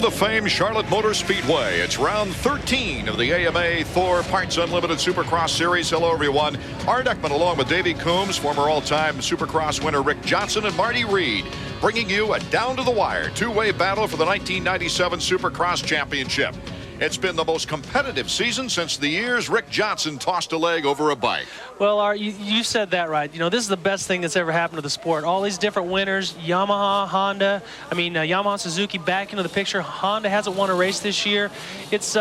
From the famed Charlotte Motor Speedway, it's round 13 of the AMA Thor Parts Unlimited Supercross Series. Hello, everyone. Art Eckman along with Davey Coombs, former all-time Supercross winner Rick Johnson, and Marty Reed, bringing you a down-to-the-wire two-way battle for the 1997 Supercross Championship. It's been the most competitive season since the years Rick Johnson tossed a leg over a bike. Well, Art, you said that right. You know, this is the best thing that's ever happened to the sport. All these different winners, Yamaha, Honda, Yamaha and Suzuki back into the picture. Honda hasn't won a race this year. It's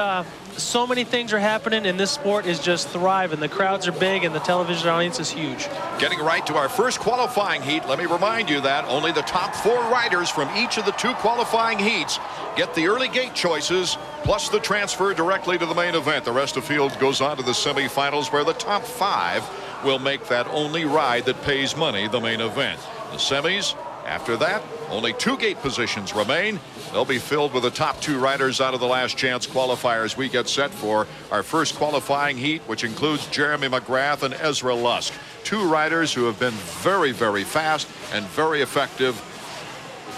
so many things are happening, and this sport is just thriving. The crowds are big, and the television audience is huge. Getting right to our first qualifying heat, let me remind you that only the top 4 riders from each of the 2 qualifying heats get the early gate choices, plus the transfer directly to the main event. The rest of the field goes on to the semifinals, where the top 5 will make that only ride that pays money the main event. The semis, after that, only 2 gate positions remain. They'll be filled with the top 2 riders out of the last chance qualifiers. We get set for our first qualifying heat, which includes Jeremy McGrath and Ezra Lusk, 2 riders who have been very, very fast and very effective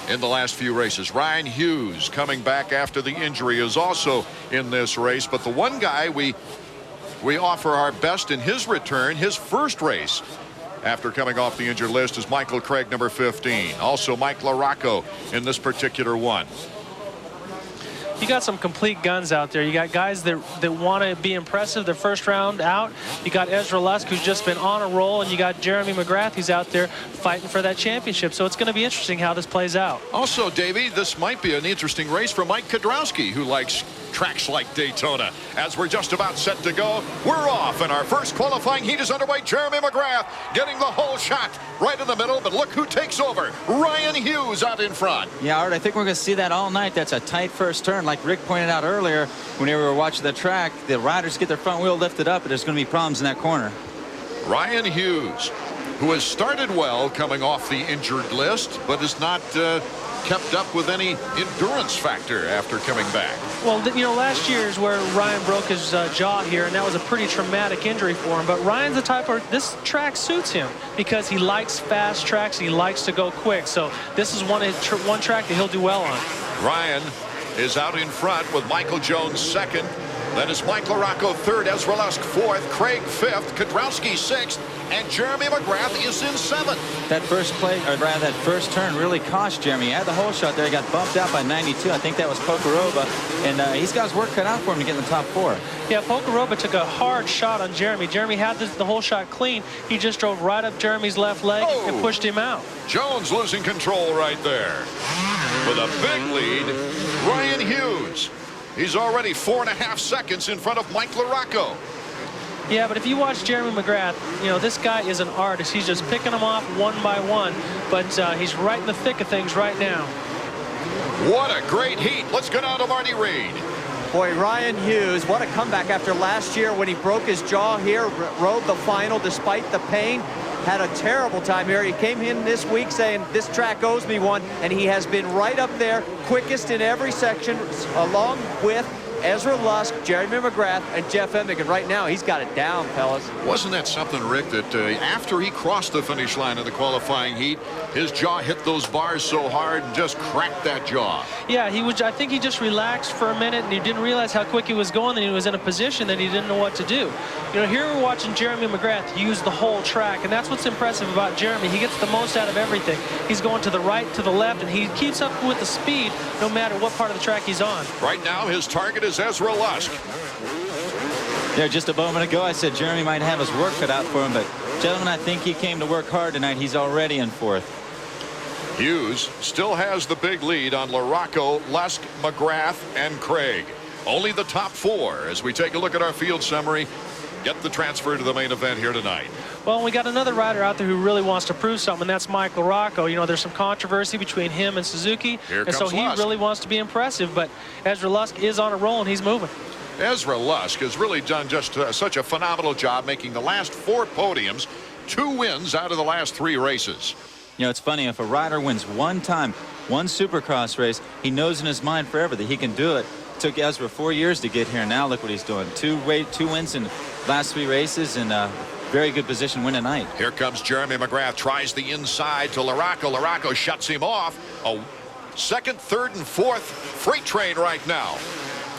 in the last few races. Ryan Hughes, coming back after the injury, is also in this race, but the one guy we offer our best in his return, his first race after coming off the injured list, is Michael Craig, number 15. Also Mike LaRocco in this particular one. You got some complete guns out there. You got guys that want to be impressive their first round out. You got Ezra Lusk, who's just been on a roll, and you got Jeremy McGrath, who's out there fighting for that championship. So it's going to be interesting how this plays out. Also, Davey, this might be an interesting race for Mike Kodrowski, who likes tracks like Daytona. As we're just about set to go, we're off, and our first qualifying heat is underway. Jeremy McGrath getting the whole shot right in the middle, but look who takes over. Ryan Hughes out in front. Yeah, Art, I think we're going to see that all night. That's a tight first turn. Like Rick pointed out earlier, when we were watching the track, the riders get their front wheel lifted up, and there's going to be problems in that corner. Ryan Hughes, who has started well coming off the injured list, but has not kept up with any endurance factor after coming back. Well, you know, last year is where Ryan broke his jaw here, and that was a pretty traumatic injury for him. But Ryan's the type of, this track suits him because he likes fast tracks. He likes to go quick. So this is one track that he'll do well on. Ryan is out in front with Michael Jones second. Then is Mike LaRocco third, Ezra Lusk fourth, Craig fifth, Kodrowski sixth, and Jeremy McGrath is in seventh. That first play, or rather that first turn, really cost Jeremy. He had the whole shot there. He got bumped out by 92. I think that was Pokarova, and he's got his work cut out for him to get in the top 4. Yeah, Pokarova took a hard shot on Jeremy. Jeremy had the whole shot clean. He just drove right up Jeremy's left leg and pushed him out. Jones losing control right there. With a big lead, Ryan Hughes. He's already 4.5 seconds in front of Mike LaRocco. Yeah, but if you watch Jeremy McGrath, you know, this guy is an artist. He's just picking them off one by one, but he's right in the thick of things right now. What a great heat. Let's go down to Marty Reed. Boy, Ryan Hughes, what a comeback after last year when he broke his jaw here, rode the final despite the pain. Had a terrible time here. He came in this week saying this track owes me one, and he has been right up there, quickest in every section, along with Ezra Lusk, Jeremy McGrath, and Jeff Emig. And right now, he's got it down, fellas. Wasn't that something, Rick, that after he crossed the finish line of the qualifying heat, his jaw hit those bars so hard and just cracked that jaw? Yeah, I think he just relaxed for a minute, and he didn't realize how quick he was going, and he was in a position that he didn't know what to do. You know, here we're watching Jeremy McGrath use the whole track, and that's what's impressive about Jeremy. He gets the most out of everything. He's going to the right, to the left, and he keeps up with the speed no matter what part of the track he's on. Right now, his target is Ezra Lusk. Yeah, just a moment ago, I said Jeremy might have his work cut out for him, but gentlemen, I think he came to work hard tonight. He's already in fourth. Hughes still has the big lead on LaRocco, Lusk, McGrath, and Craig. Only the top 4 as we take a look at our field summary. Get the transfer to the main event here tonight. Well, we got another rider out there who really wants to prove something, and that's Mike LaRocco. You know, there's some controversy between him and Suzuki, and so he really wants to be impressive, but Ezra Lusk is on a roll, and he's moving. Ezra Lusk has really done just such a phenomenal job, making the last 4 podiums, 2 wins out of the last 3 races. You know, it's funny, if a rider wins one time, one Supercross race, he knows in his mind forever that he can do it. It took Ezra 4 years to get here. Now look what he's doing. 2 wins in the last 3 races, and very good position win tonight. Here comes Jeremy McGrath, tries the inside to LaRocco. LaRocco shuts him off. A second, third, and fourth freight train right now.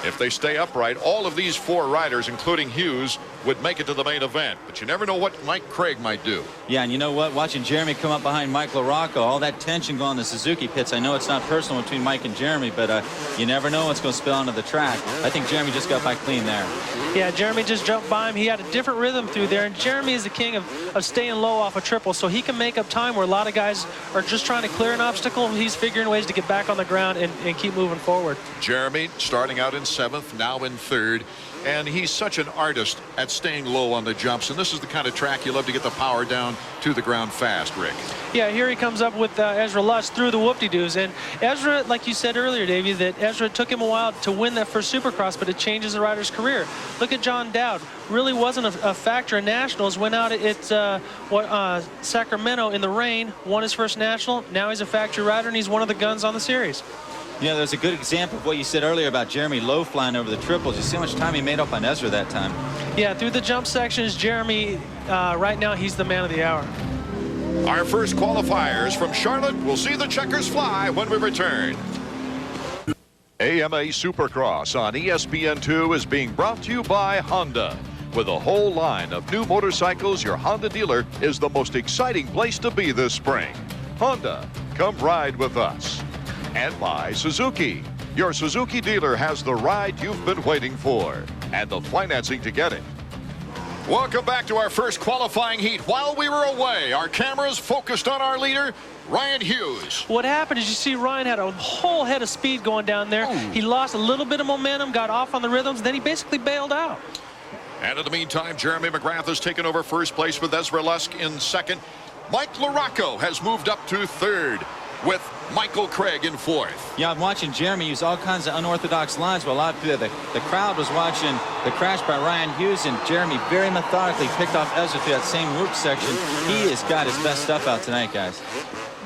If they stay upright, all of these 4 riders, including Hughes, would make it to the main event. But you never know what Mike Craig might do. Yeah, and you know what? Watching Jeremy come up behind Mike LaRocco, all that tension going on the Suzuki pits. I know it's not personal between Mike and Jeremy, but you never know what's going to spill onto the track. I think Jeremy just got by clean there. Yeah, Jeremy just jumped by him. He had a different rhythm through there, and Jeremy is the king of staying low off a triple, so he can make up time where a lot of guys are just trying to clear an obstacle. He's figuring ways to get back on the ground and keep moving forward. Jeremy starting out in 7th, now in 3rd. And he's such an artist at staying low on the jumps. And this is the kind of track you love to get the power down to the ground fast, Rick. Yeah, here he comes up with Ezra Lust through the whoop-de-doos. And Ezra, like you said earlier, Davey, that Ezra took him a while to win that first Supercross, but it changes the rider's career. Look at John Dowd. Really wasn't a factor in Nationals. Went out at Sacramento in the rain, won his first National. Now he's a factory rider, and he's one of the guns on the series. You know, there's a good example of what you said earlier about Jeremy low flying over the triples. You see how much time he made up on Ezra that time. Yeah, through the jump sections, Jeremy, right now, he's the man of the hour. Our first qualifiers from Charlotte. We'll see the checkers fly when we return. AMA Supercross on ESPN2 is being brought to you by Honda. With a whole line of new motorcycles, your Honda dealer is the most exciting place to be this spring. Honda, come ride with us. And by Suzuki. Your Suzuki dealer has the ride you've been waiting for and the financing to get it. Welcome back to our first qualifying heat. While we were away, our cameras focused on our leader, Ryan Hughes. What happened is you see Ryan had a whole head of speed going down there. He lost a little bit of momentum, got off on the rhythms, then he basically bailed out. And in the meantime, Jeremy McGrath has taken over first place with Ezra Lusk in 2nd. Mike LaRocco has moved up to 3rd. With Michael Craig in 4th. Yeah, I'm watching Jeremy use all kinds of unorthodox lines, but a lot of the crowd was watching the crash by Ryan Hughes, and Jeremy very methodically picked off Ezra through that same whoop section. He has got his best stuff out tonight, guys.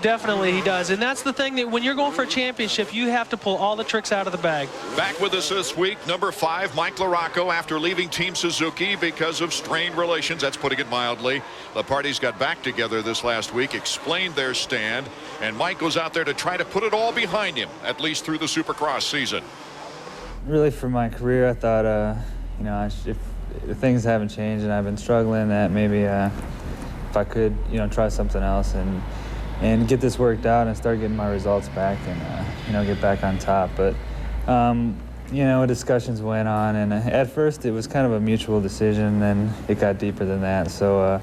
Definitely he does, and that's the thing, that when you're going for a championship, you have to pull all the tricks out of the bag. Back with us this week, number 5, Mike LaRocco, after leaving Team Suzuki because of strained relations. That's putting it mildly. The parties got back together this last week, explained their stand, and Mike goes out there to try to put it all behind him, at least through the Supercross season. Really, for my career, I thought, you know, if things haven't changed and I've been struggling, that maybe if I could, you know, try something else and get this worked out and start getting my results back and, you know, get back on top. But, you know, discussions went on, and at first it was kind of a mutual decision, and it got deeper than that. So,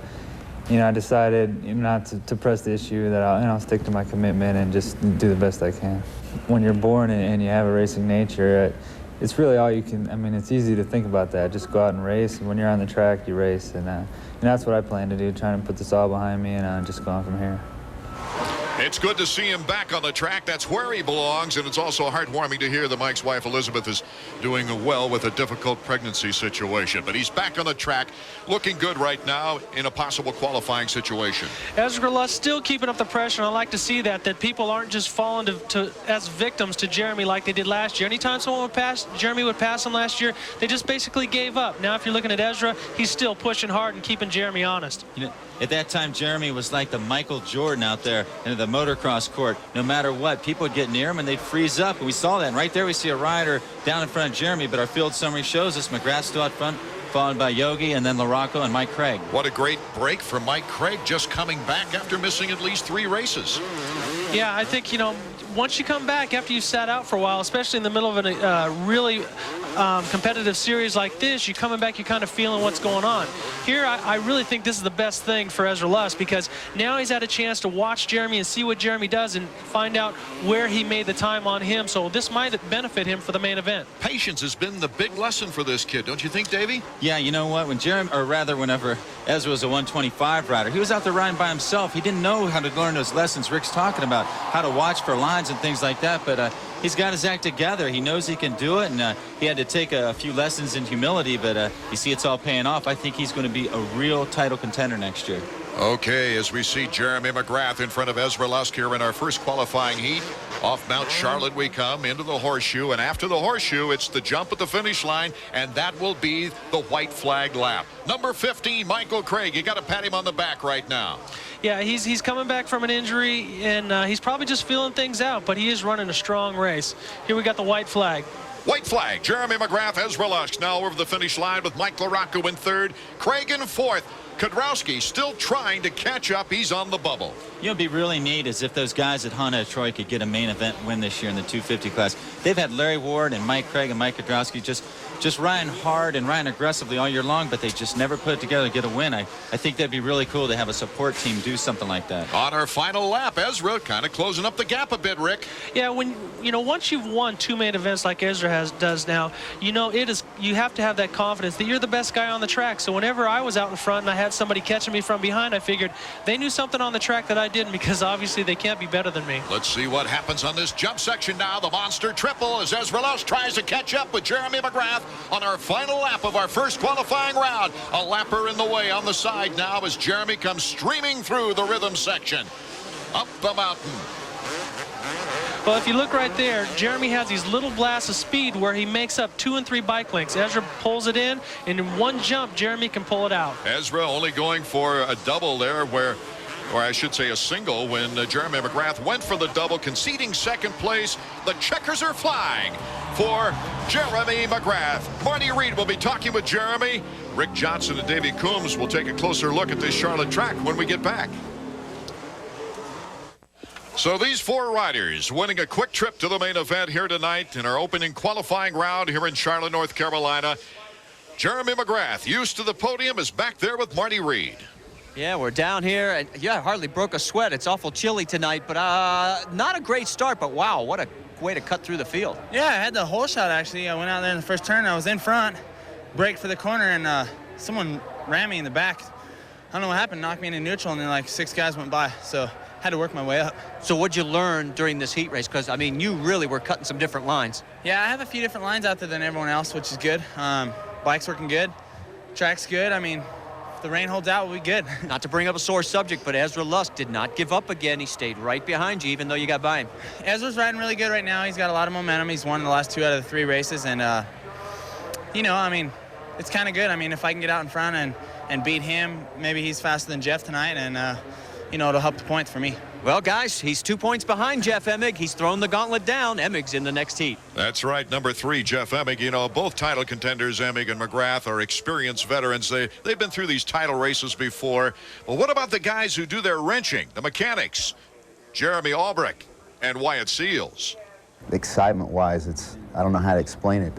you know, I decided not to press the issue, that I'll stick to my commitment and just do the best I can. When you're born and you have a racing nature, it's really all you can. I mean, it's easy to think about that. Just go out and race, and when you're on the track, you race. And that's what I plan to do, trying to put this all behind me and just go on from here. It's good to see him back on the track. That's where he belongs, and it's also heartwarming to hear that Mike's wife Elizabeth is doing well with a difficult pregnancy situation. But he's back on the track, looking good right now in a possible qualifying situation. Ezra Lust still keeping up the pressure, and I like to see that people aren't just falling as victims to Jeremy like they did last year. Anytime someone would pass, Jeremy would pass him last year, they just basically gave up. Now if you're looking at Ezra, he's still pushing hard and keeping Jeremy honest. You know, at that time, Jeremy was like the Michael Jordan out there in the motocross court. No matter what, people would get near him and they'd freeze up. And we saw that. And right there we see a rider down in front of Jeremy, but our field summary shows us McGrath still out front, followed by Yogi, and then LaRocco and Mike Craig. What a great break for Mike Craig, just coming back after missing at least 3 races. Yeah, I think, you know, once you come back after you've sat out for a while, especially in the middle of a really competitive series like this, you're coming back, you're kind of feeling what's going on. Here, I really think this is the best thing for Ezra Lust, because now he's had a chance to watch Jeremy and see what Jeremy does and find out where he made the time on him. So this might benefit him for the main event. Patience has been the big lesson for this kid, don't you think, Davey? Yeah, you know what? When Jeremy, or rather whenever Ezra was a 125 rider, he was out there riding by himself. He didn't know how to learn those lessons Rick's talking about, how to watch for lines and things like that. But he's got his act together. He knows he can do it, and he had to take a few lessons in humility, but you see it's all paying off. I think he's going to be a real title contender next year. Okay, as we see Jeremy McGrath in front of Ezra Lusk here in our first qualifying heat. Off Mount Charlotte we come into the horseshoe, and after the horseshoe, it's the jump at the finish line, and that will be the white flag lap. Number 15, Michael Craig. You got to pat him on the back right now. Yeah, he's coming back from an injury, and he's probably just feeling things out, but he is running a strong race. Here we got the white flag. White flag, Jeremy McGrath, Ezra Lusk now over the finish line with Mike LaRocco in third, Craig in fourth. Kudrowski still trying to catch up. He's on the bubble. You know, it'd be really neat is if those guys at Honda Troy could get a main event win this year in the 250 class. They've had Larry Ward and Mike Craig and Mike Kudrowski just riding hard and riding aggressively all year long, but they just never put it together to get a win. I think that'd be really cool to have a support team do something like that. On our final lap, Ezra kind of closing up the gap a bit, Rick. Yeah, when once you've won 2 main events like Ezra does now, you have to have that confidence that you're the best guy on the track. So whenever I was out in front and I had somebody catching me from behind, I figured they knew something on the track that I didn't, because obviously they can't be better than me. Let's see what happens on this jump section now. The monster triple as Ezra Lusk tries to catch up with Jeremy McGrath on our final lap of our first qualifying round. A lapper in the way on the side now as Jeremy comes streaming through the rhythm section. Up the mountain. Well, if you look right there, Jeremy has these little blasts of speed where he makes up 2 and 3 bike lengths. Ezra pulls it in, and in one jump, Jeremy can pull it out. Ezra only going for a double there, or I should say a single, when Jeremy McGrath went for the double, conceding second place. The checkers are flying for Jeremy McGrath. Marty Reed will be talking with Jeremy. Rick Johnson and Davey Coombs will take a closer look at this Charlotte track when we get back. So these 4 riders winning a quick trip to the main event here tonight in our opening qualifying round here in Charlotte, North Carolina. Jeremy McGrath, used to the podium, is back there with Marty Reed. Yeah, we're down here, and yeah, I hardly broke a sweat. It's awful chilly tonight, but not a great start, but wow, what a way to cut through the field. Yeah, I had the whole shot, actually. I went out there in the first turn. I was in front, braked for the corner, and someone ran me in the back. I don't know what happened, knocked me into neutral, and then like 6 guys went by, so had to work my way up. So what'd you learn during this heat race? Because, I mean, you really were cutting some different lines. Yeah, I have a few different lines out there than everyone else, which is good. Bike's working good. Track's good. I mean, if the rain holds out, we'll be good. Not to bring up a sore subject, but Ezra Lusk did not give up again. He stayed right behind you, even though you got by him. Ezra's riding really good right now. He's got a lot of momentum. He's won the last 2 out of the 3 races, and, I mean, it's kind of good. I mean, if I can get out in front and beat him, maybe he's faster than Jeff tonight, and, it'll help the points for me. Well, guys, he's 2 points behind Jeff Emig. He's thrown the gauntlet down. Emig's in the next heat. That's right, number 3, Jeff Emig. Both title contenders, Emig and McGrath, are experienced veterans. They've been through these title races before. Well, what about the guys who do their wrenching, the mechanics? Jeremy Albrecht and Wyatt Seals. Excitement-wise, I don't know how to explain it.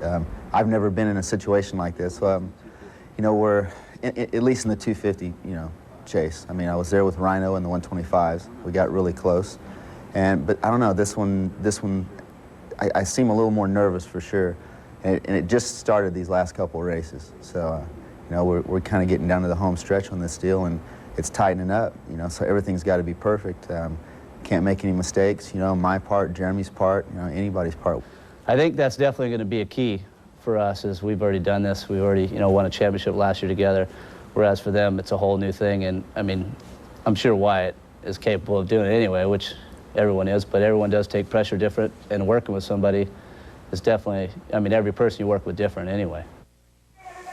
I've never been in a situation like this. We're, at least in the 250, chase. I mean, I was there with Rhino in the 125s. We got really close, but I don't know. This one, I seem a little more nervous for sure, and it just started these last couple of races. So, we're kind of getting down to the home stretch on this deal, and it's tightening up. So everything's got to be perfect. Can't make any mistakes. My part, Jeremy's part, anybody's part. I think that's definitely going to be a key for us, as we've already done this. We already, won a championship last year together. Whereas for them, it's a whole new thing. And, I mean, I'm sure Wyatt is capable of doing it anyway, which everyone is, but everyone does take pressure different, and working with somebody is definitely, every person you work with different anyway.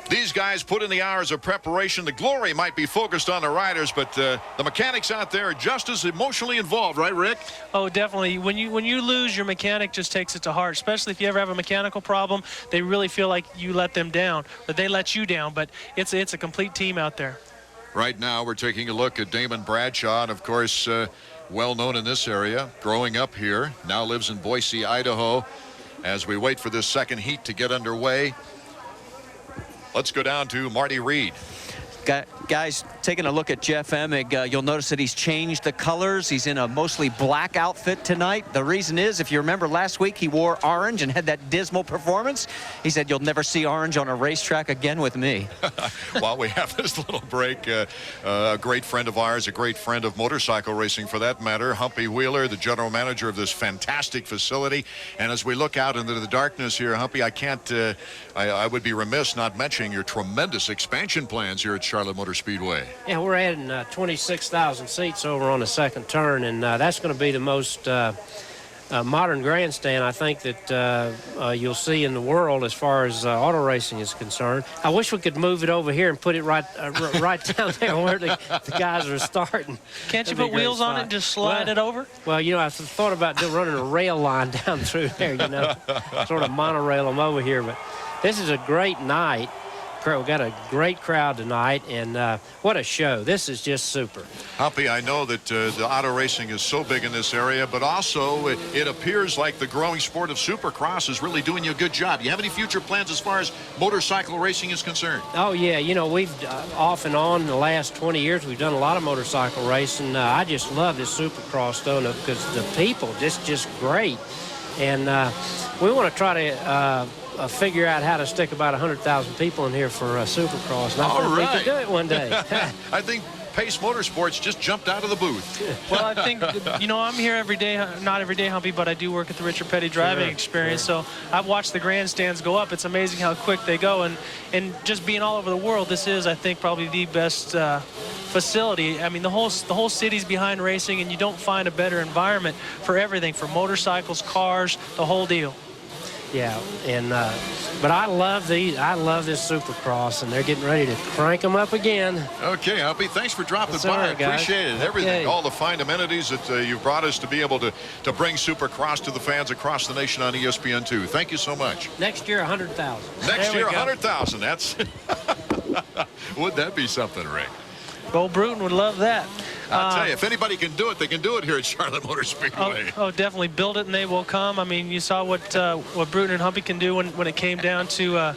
These guys put in the hours of preparation. The glory might be focused on the riders, but the mechanics out there are just as emotionally involved, right, Rick? Oh, definitely. When you lose, your mechanic just takes it to heart, especially if you ever have a mechanical problem. They really feel like you let them down, or they let you down, but it's a complete team out there. Right now, we're taking a look at Damon Bradshaw, and of course, well known in this area, growing up here, now lives in Boise, Idaho. As we wait for this second heat to get underway, let's go down to Marty Reed. Guys, taking a look at Jeff Emig, you'll notice that he's changed the colors. He's in a mostly black outfit tonight. The reason is, if you remember last week, he wore orange and had that dismal performance. He said, "You'll never see orange on a racetrack again with me." While we have this little break, a great friend of ours, a great friend of motorcycle racing for that matter, Humpy Wheeler, the general manager of this fantastic facility. And as we look out into the darkness here, Humpy, I would be remiss not mentioning your tremendous expansion plans here at Charlotte Motor Speedway. Yeah, we're adding 26,000 seats over on the second turn, and that's going to be the most modern grandstand I think that you'll see in the world as far as auto racing is concerned. I wish we could move it over here and put it right down there where the guys are starting. Can't you put wheels on it and just slide it over? Well, you know, I thought about running a rail line down through there, you know, sort of monorail them over here. But this is a great night. We've got a great crowd tonight, and what a show. This is just super. Humpy, I know that the auto racing is so big in this area, but also it appears like the growing sport of Supercross is really doing you a good job. Do you have any future plans as far as motorcycle racing is concerned? Oh, yeah. You know, we've off and on the last 20 years, we've done a lot of motorcycle racing. I just love this Supercross, though, because the people, just great. And we want to try to figure out how to stick about 100,000 people in here for Supercross. And I think we can do it one day. I think Pace Motorsports just jumped out of the booth. Well, I think, you know, I'm here every day, not every day, Humpy, but I do work at the Richard Petty Driving Experience, so I've watched the grandstands go up. It's amazing how quick they go, and just being all over the world, this is, I think, probably the best facility. I mean, the whole city's behind racing, and you don't find a better environment for everything, for motorcycles, cars, the whole deal. Yeah, and but I love this Supercross, and they're getting ready to crank them up again. Okay, Humpy, thanks for dropping That's by. all right, guys. Appreciate it. Okay. Everything, all the fine amenities that you've brought us to be able to bring Supercross to the fans across the nation on ESPN2. Thank you so much. Next year, 100,000. Next year, 100,000. That's would that be something, Rick? Gold Bruton would love that. I'll tell you, if anybody can do it, they can do it here at Charlotte Motor Speedway. Oh, definitely. Build it and they will come. I mean, you saw what Bruton and Humpy can do when it came down to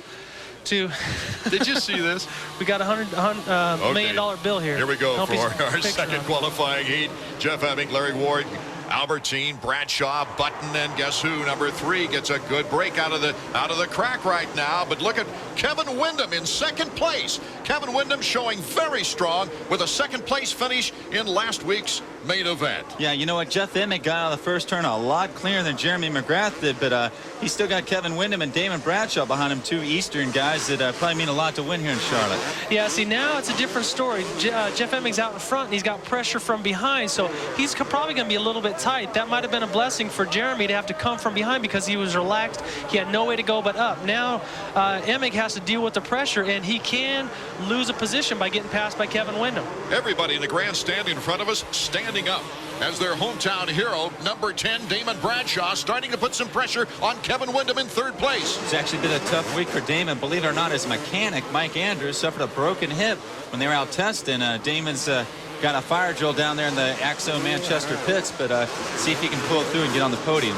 Did you see this? We got a $100 million bill here. Here we go Humpy's for our second qualifying heat. Jeff Hemming, Larry Ward, Albertine, Bradshaw, Button, and guess who? Number 3 gets a good break out of the crack right now. But look at Kevin Windham in second place. Kevin Windham showing very strong with a second place finish in last week's main event. Yeah, you know what? Jeff Emmett got out of the first turn a lot clearer than Jeremy McGrath did, but he's still got Kevin Windham and Damon Bradshaw behind him, 2 Eastern guys that probably mean a lot to win here in Charlotte. Yeah, see, now it's a different story. Jeff Emming's out in front, and he's got pressure from behind, so he's probably going to be a little bit tight. That might have been a blessing for Jeremy to have to come from behind because he was relaxed. He had no way to go but up. Now, Emming has to deal with the pressure, and he can lose a position by getting passed by Kevin Windham. Everybody in the grandstand in front of us standing up as their hometown hero, number 10, Damon Bradshaw, starting to put some pressure on Kevin Windham in third place. It's actually been a tough week for Damon. Believe it or not, his mechanic, Mike Andrews, suffered a broken hip when they were out testing. Damon's got a fire drill down there in the Axo Manchester pits, but see if he can pull it through and get on the podium.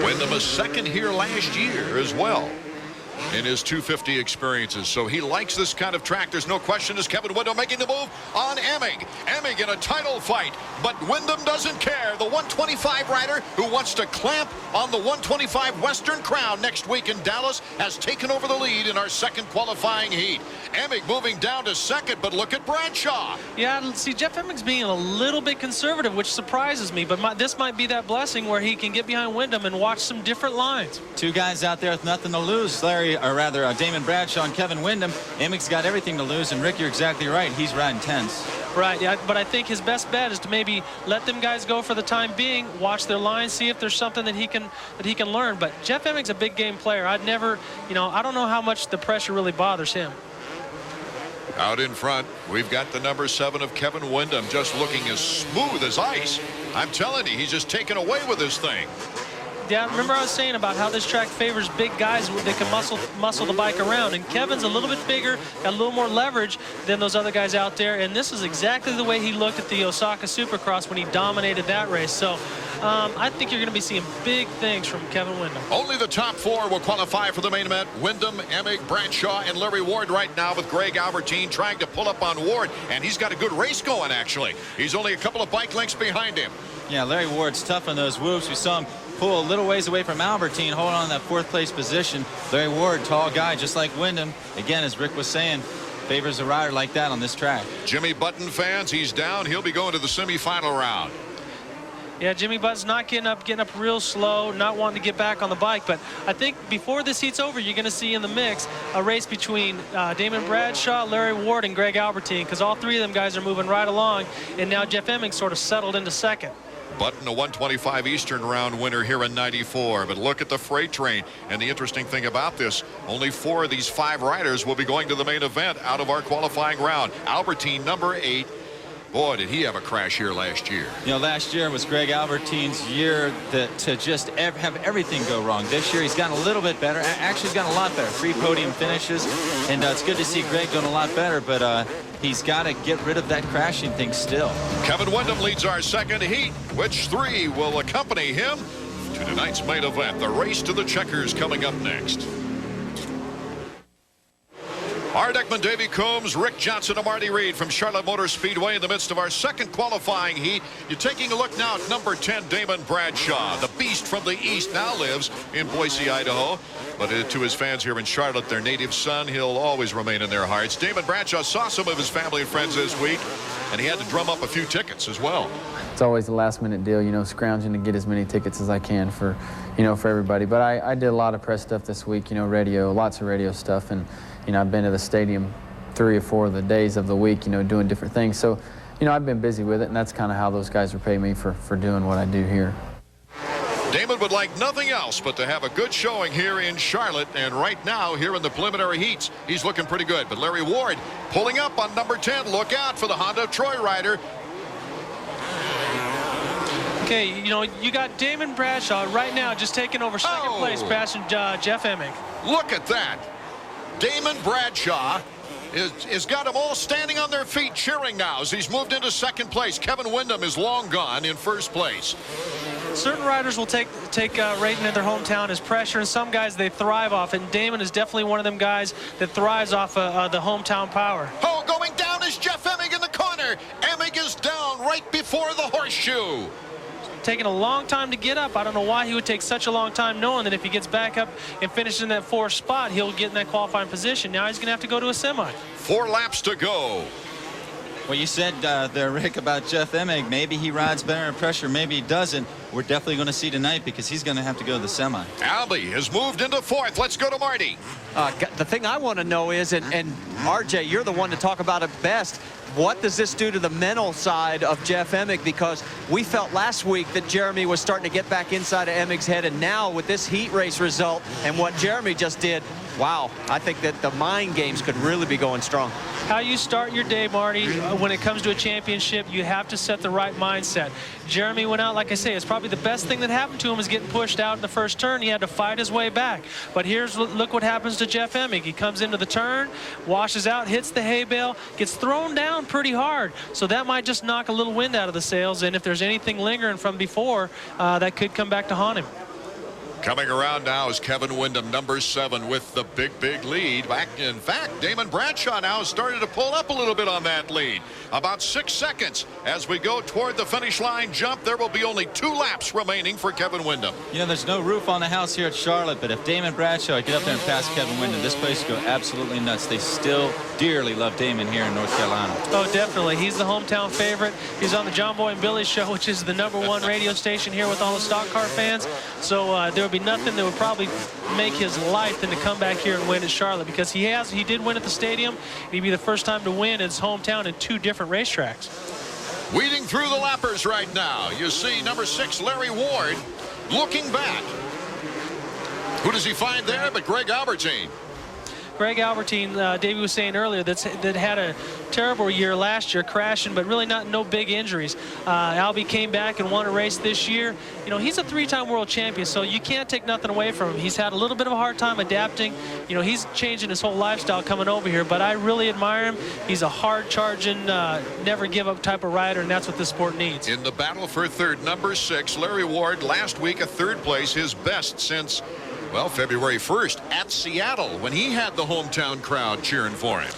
Windham was second here last year as well in his 250 experiences, so he likes this kind of track. There's no question. Is Kevin Windham making the move on Emming? Emming in a title fight, but Windham doesn't care. The 125 rider who wants to clamp on the 125 Western Crown next week in Dallas has taken over the lead in our second qualifying heat. Emming moving down to second, but look at Bradshaw. Yeah, see, Jeff Emming's being a little bit conservative, which surprises me, but this might be that blessing where he can get behind Windham and watch some different lines. 2 guys out there with nothing to lose. Damon Bradshaw and Kevin Windham. Emming's got everything to lose, and Rick, you're exactly right. He's riding tense. Right, yeah, but I think his best bet is to maybe let them guys go for the time being, watch their lines, see if there's something that he can learn. But Jeff Emming's a big game player. I'd never, you know, I don't know how much the pressure really bothers him. Out in front, we've got the number 7 of Kevin Windham, just looking as smooth as ice. I'm telling you, he's just taken away with this thing. Yeah, remember I was saying about how this track favors big guys that can muscle the bike around, and Kevin's a little bit bigger, got a little more leverage than those other guys out there, and this is exactly the way he looked at the Osaka Supercross when he dominated that race. So I think you're going to be seeing big things from Kevin Windham. Only the top 4 will qualify for the main event. Windham, Emming, Bradshaw, and Larry Ward right now, with Greg Albertine trying to pull up on Ward, and he's got a good race going, actually. He's only a couple of bike lengths behind him. Yeah, Larry Ward's tough on those whoops. We saw him pull a little ways away from Albertine, hold on to that 4th place position. Larry Ward, tall guy, just like Windham. Again, as Rick was saying, favors a rider like that on this track. Jimmy Button fans, he's down. He'll be going to the semifinal round. Yeah, Jimmy Button's not getting up real slow, not wanting to get back on the bike. But I think before this heat's over, you're going to see in the mix a race between Damon Bradshaw, Larry Ward, and Greg Albertine, because all 3 of them guys are moving right along. And now Jeff Emming sort of settled into second. Button, a 125 Eastern round winner here in '94. But look at the freight train. And the interesting thing about this, only 4 of these 5 riders will be going to the main event out of our qualifying round. Albertine, number 8. Boy, did he have a crash here last year. You know, last year was Greg Albertine's year to just have everything go wrong. This year he's gotten a little bit better. Actually, he's gotten a lot better. 3 podium finishes, and it's good to see Greg doing a lot better, but he's got to get rid of that crashing thing still. Kevin Windham leads our second heat. Which 3 will accompany him to tonight's main event? The race to the checkers coming up next. Art Ekman, Davey Coombs, Rick Johnson, and Marty Reed from Charlotte Motor Speedway in the midst of our second qualifying heat. You're taking a look now at number 10, Damon Bradshaw. The beast from the east now lives in Boise, Idaho. But to his fans here in Charlotte, their native son, he'll always remain in their hearts. Damon Bradshaw saw some of his family and friends this week, and he had to drum up a few tickets as well. It's always a last-minute deal, you know, scrounging to get as many tickets as I can for, you know, for everybody. But I did a lot of press stuff this week, you know, radio, lots of radio stuff, and you know, I've been to the stadium 3 or 4 of the days of the week, you know, doing different things. So, you know, I've been busy with it, and that's kind of how those guys repay me for doing what I do here. Damon would like nothing else but to have a good showing here in Charlotte, and right now here in the preliminary heats he's looking pretty good. But Larry Ward pulling up on number 10. Look out for the Honda Troy rider. Okay, you know, you got Damon Bradshaw right now just taking over second place, passing Jeff Emig. Look at that. Damon Bradshaw is got them all standing on their feet cheering now as he's moved into second place. Kevin Windham is long gone in first place. Certain riders will take racing in their hometown as pressure, and some guys they thrive off it. And Damon is definitely one of them guys that thrives off the hometown power. Oh, going down is Jeff Emig in the corner. Emig is down right before the horseshoe. Taking a long time to get up. I don't know why he would take such a long time, knowing that if he gets back up and finishes in that 4th spot, he'll get in that qualifying position. Now he's going to have to go to a semi. 4 laps to go. Well, you said there, Rick, about Jeff Emig. Maybe he rides better under pressure, maybe he doesn't. We're definitely going to see tonight because he's going to have to go to the semi. Albie has moved into 4th. Let's go to Marty. The thing I want to know is, and RJ, you're the one to talk about it best, what does this do to the mental side of Jeff Emig? Because we felt last week that Jeremy was starting to get back inside of Emig's head, and now with this heat race result and what Jeremy just did, wow, I think that the mind games could really be going strong. How you start your day, Marty, when it comes to a championship, you have to set the right mindset. Jeremy went out, like I say, it's probably the best thing that happened to him is getting pushed out in the first turn. He had to fight his way back. But look what happens to Jeff Emig. He comes into the turn, washes out, hits the hay bale, gets thrown down pretty hard. So that might just knock a little wind out of the sails, and if there's anything lingering from before, that could come back to haunt him. Coming around now is Kevin Windham, number 7, with the big lead. In fact, Damon Bradshaw now has started to pull up a little bit on that lead. About 6 seconds as we go toward the finish line jump. There will be only 2 laps remaining for Kevin Windham. You know, there's no roof on the house here at Charlotte, but if Damon Bradshaw get up there and pass Kevin Windham, this place would go absolutely nuts. They still dearly love Damon here in North Carolina. Oh, definitely. He's the hometown favorite. He's on the John Boy and Billy show, which is the #1 radio station here with all the stock car fans. So there would be nothing that would probably make his life than to come back here and win at Charlotte, because he did win at the stadium. He'd be the first time to win in his hometown in 2 different racetracks. Weeding through the lappers right now, you see number 6, Larry Ward, looking back. Who does he find there but Greg Albertine? Greg Albertine, Davey was saying earlier, that had a terrible year last year, crashing, but really no big injuries. Albie came back and won a race this year. You know, he's a 3-time world champion, so you can't take nothing away from him. He's had a little bit of a hard time adapting. You know, he's changing his whole lifestyle coming over here, but I really admire him. He's a hard-charging, never give up type of rider, and that's what this sport needs. In the battle for 3rd, number 6, Larry Ward, last week a 3rd place, his best since, well, February 1st at Seattle, when he had the hometown crowd cheering for him.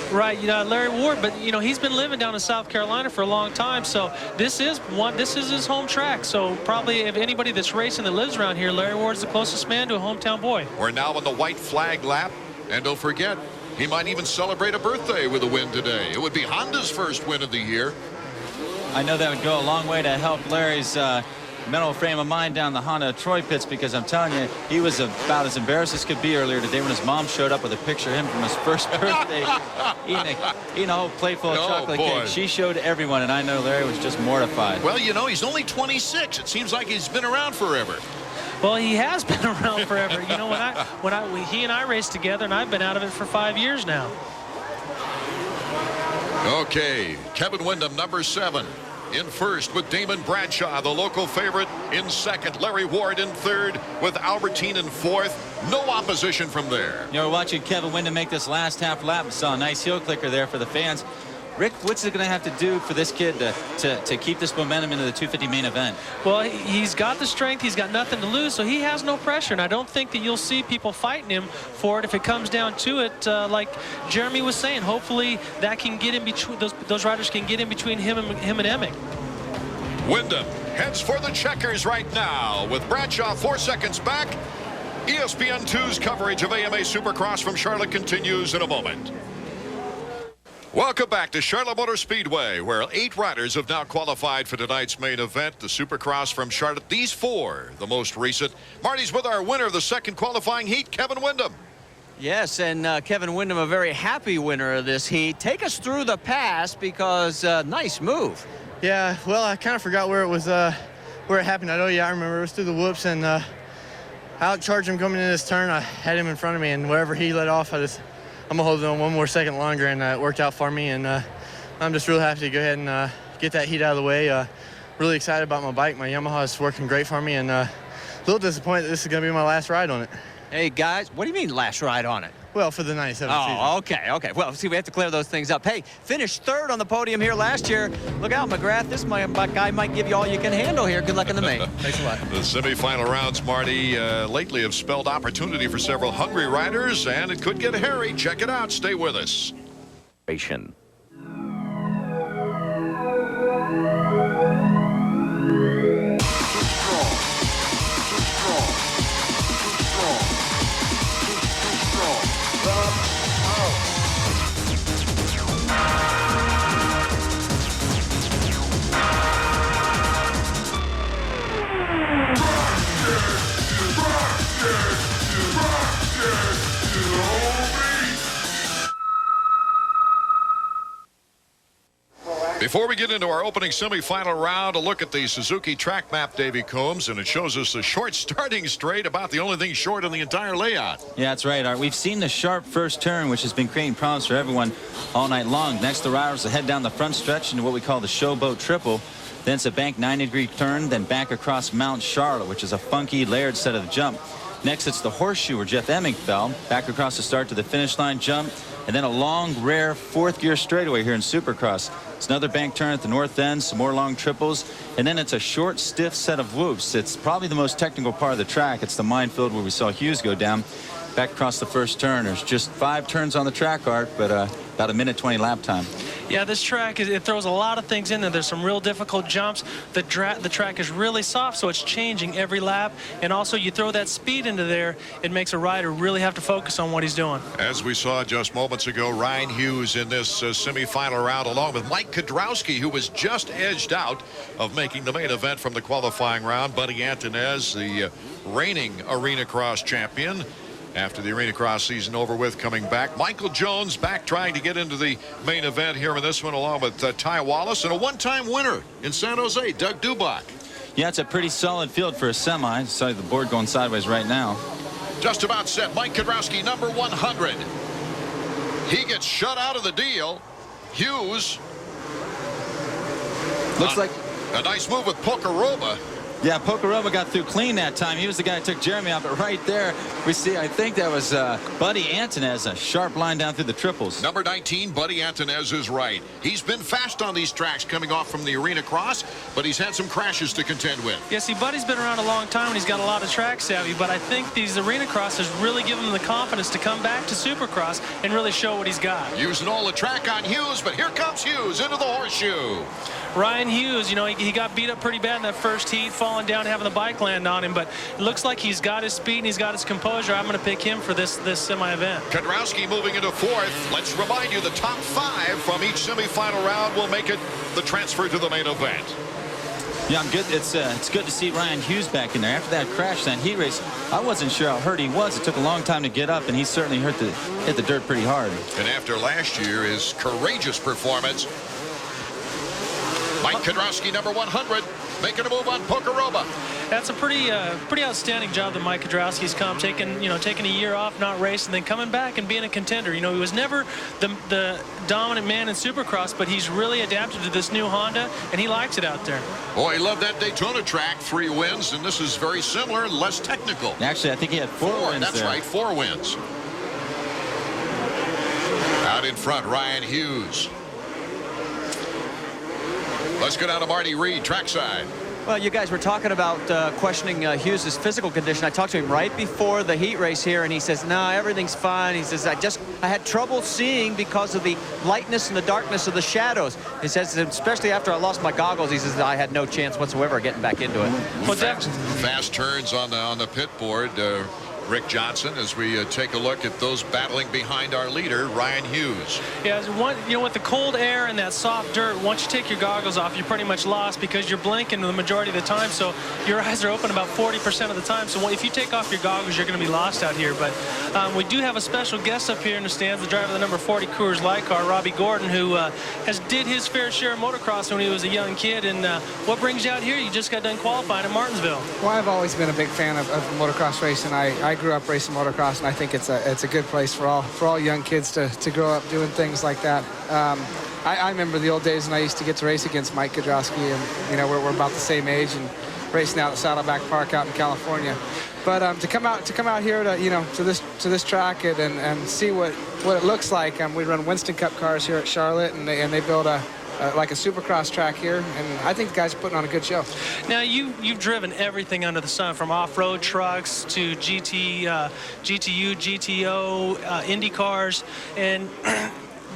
Right, you know, Larry Ward, but you know, he's been living down in South Carolina for a long time, so this is his home track. So probably if anybody that's racing that lives around here, Larry Ward's the closest man to a hometown boy. We're now on the white flag lap, and don't forget, he might even celebrate a birthday with a win today. It would be Honda's first win of the year. I know that would go a long way to help Larry's mental frame of mind down the Honda Troy pits, because I'm telling you, he was about as embarrassed as could be earlier today when his mom showed up with a picture of him from his first birthday eating a whole plate full of chocolate cake. She showed everyone, and I know Larry was just mortified. Well, you know, he's only 26. It seems like he's been around forever. Well, he has been around forever. You know, he and I raced together, and I've been out of it for 5 years now. Okay, Kevin Windham, number 7. In first with Damon Bradshaw, the local favorite. In second, Larry Ward in third with Albertine in fourth. No opposition from there. You know, we're watching Kevin Windham make this last half lap. Saw a nice heel clicker there for the fans. Rick, what's it going to have to do for this kid to keep this momentum into the 250 main event? Well, he's got the strength. He's got nothing to lose, so he has no pressure. And I don't think that you'll see people fighting him for it if it comes down to it. Like Jeremy was saying, hopefully that can get in between, those riders can get in between him and Emick. Windham heads for the checkers right now with Bradshaw 4 seconds back. ESPN2's coverage of AMA Supercross from Charlotte continues in a moment. Welcome back to Charlotte Motor Speedway, where 8 riders have now qualified for tonight's main event, the Supercross from Charlotte. These 4, the most recent. Marty's with our winner of the second qualifying heat, Kevin Windham. Yes, and Kevin Windham, a very happy winner of this heat. Take us through the pass, because nice move. Yeah, well, I kind of forgot where it was, where it happened. I remember it was through the whoops, and I outcharged him coming in this turn. I had him in front of me, and wherever he let off, I'm gonna hold it on 1 more second longer, and it worked out for me. And I'm just real happy to go ahead and get that heat out of the way. Really excited about my bike. My Yamaha is working great for me, and a little disappointed that this is gonna be my last ride on it. Hey guys, what do you mean last ride on it? Well, for the 97 season. Oh, okay. Well, see, we have to clear those things up. Hey, finished third on the podium here last year. Look out, McGrath. This guy might give you all you can handle here. Good luck in the main. Thanks a lot. The semifinal rounds, Marty, lately have spelled opportunity for several hungry riders, and it could get hairy. Check it out. Stay with us. Before we get into our opening semifinal round, a look at the Suzuki track map, Davey Combs, and it shows us a short starting straight, about the only thing short in the entire layout. Yeah, that's right, Art. We've seen the sharp first turn, which has been creating problems for everyone all night long. Next, the riders will head down the front stretch into what we call the Showboat Triple. Then it's a bank 90-degree turn, then back across Mount Charlotte, which is a funky layered set of jump. Next, it's the Horseshoe, where Jeff Emick fell, back across the start to the finish line jump, and then a long, rare fourth gear straightaway here in Supercross. It's another bank turn at the north end, some more long triples, and then it's a short, stiff set of whoops. It's probably the most technical part of the track. It's the minefield where we saw Hughes go down. Back across the first turn. There's just 5 turns on the track, Art, but about 1:20 lap time. Yeah, this track, it throws a lot of things in there. There's some real difficult jumps. The track is really soft, so it's changing every lap. And also, you throw that speed into there, it makes a rider really have to focus on what he's doing. As we saw just moments ago, Ryan Hughes in this semifinal round, along with Mike Kudrowski, who was just edged out of making the main event from the qualifying round. Buddy Antonez, the reigning Arena Cross champion, after the Arena Cross season over with, coming back. Michael Jones back trying to get into the main event here in this one, along with Ty Wallace, and a one-time winner in San Jose, Doug Dubach. Yeah, it's a pretty solid field for a semi. Sorry, the board going sideways right now. Just about set. Mike Kudrowski, number 100. He gets shut out of the deal. Hughes. Looks like a nice move with Pocoroba. Yeah, Pocoroba got through clean that time. He was the guy that took Jeremy out, but right there we see, I think that was Buddy Antonez, a sharp line down through the triples. Number 19, Buddy Antonez is right. He's been fast on these tracks coming off from the Arena Cross, but he's had some crashes to contend with. Yeah, see, Buddy's been around a long time and he's got a lot of track savvy, but I think these Arena Crosses really give him the confidence to come back to Supercross and really show what he's got. Using all the track on Hughes, but here comes Hughes into the Horseshoe. Ryan Hughes, you know, he got beat up pretty bad in that first heat, falling down, having the bike land on him, but it looks like he's got his speed and he's got his composure. I'm going to pick him for this semi-event. Kudrowski moving into fourth. Let's remind you, the top 5 from each semifinal round will make it the transfer to the main event. Yeah, I'm good. It's good to see Ryan Hughes back in there. After that crash, that heat race, I wasn't sure how hurt he was. It took a long time to get up, and he certainly hit the dirt pretty hard. And after last year, his courageous performance, Mike Kudrowski, number 100, making a move on Pocoroba. That's a pretty outstanding job that Mike Kudrowski's taking a year off, not racing, then coming back and being a contender. He was never the dominant man in Supercross, but he's really adapted to this new Honda, and he likes it out there. Boy, he loved that Daytona track. 3 wins, and this is very similar, less technical. Actually, I think he had 4 wins. That's there. right, 4 wins. Out in front, Ryan Hughes. Let's go down to Marty Reed, trackside. Well, you guys were talking about questioning Hughes' physical condition. I talked to him right before the heat race here, and he says, "No, everything's fine." He says, I had trouble seeing because of the lightness and the darkness of the shadows." He says, especially after I lost my goggles, he says, "I had no chance whatsoever getting back into it." Well, fast turns on the pit board. Rick Johnson, as we take a look at those battling behind our leader, Ryan Hughes. Yeah, with the cold air and that soft dirt, once you take your goggles off, you're pretty much lost because you're blinking the majority of the time, so your eyes are open about 40% of the time. So if you take off your goggles, you're going to be lost out here. But we do have a special guest up here in the stands, the driver of the number 40 Coors Light car, Robbie Gordon, who has did his fair share of motocross when he was a young kid. And what brings you out here? You just got done qualifying at Martinsville. Well, I've always been a big fan of motocross racing. I grew up racing motocross, and I think it's a good place for all young kids to grow up doing things like that. I remember the old days when I used to get to race against Mike Kudrowski, and we're about the same age and racing out at Saddleback Park out in California. But to come out here to this track and see what it looks like. We run Winston Cup cars here at Charlotte, and they build like a Supercross track here, and I think the guys are putting on a good show. Now you've driven everything under the sun, from off-road trucks to GTU, GTO, Indy cars, and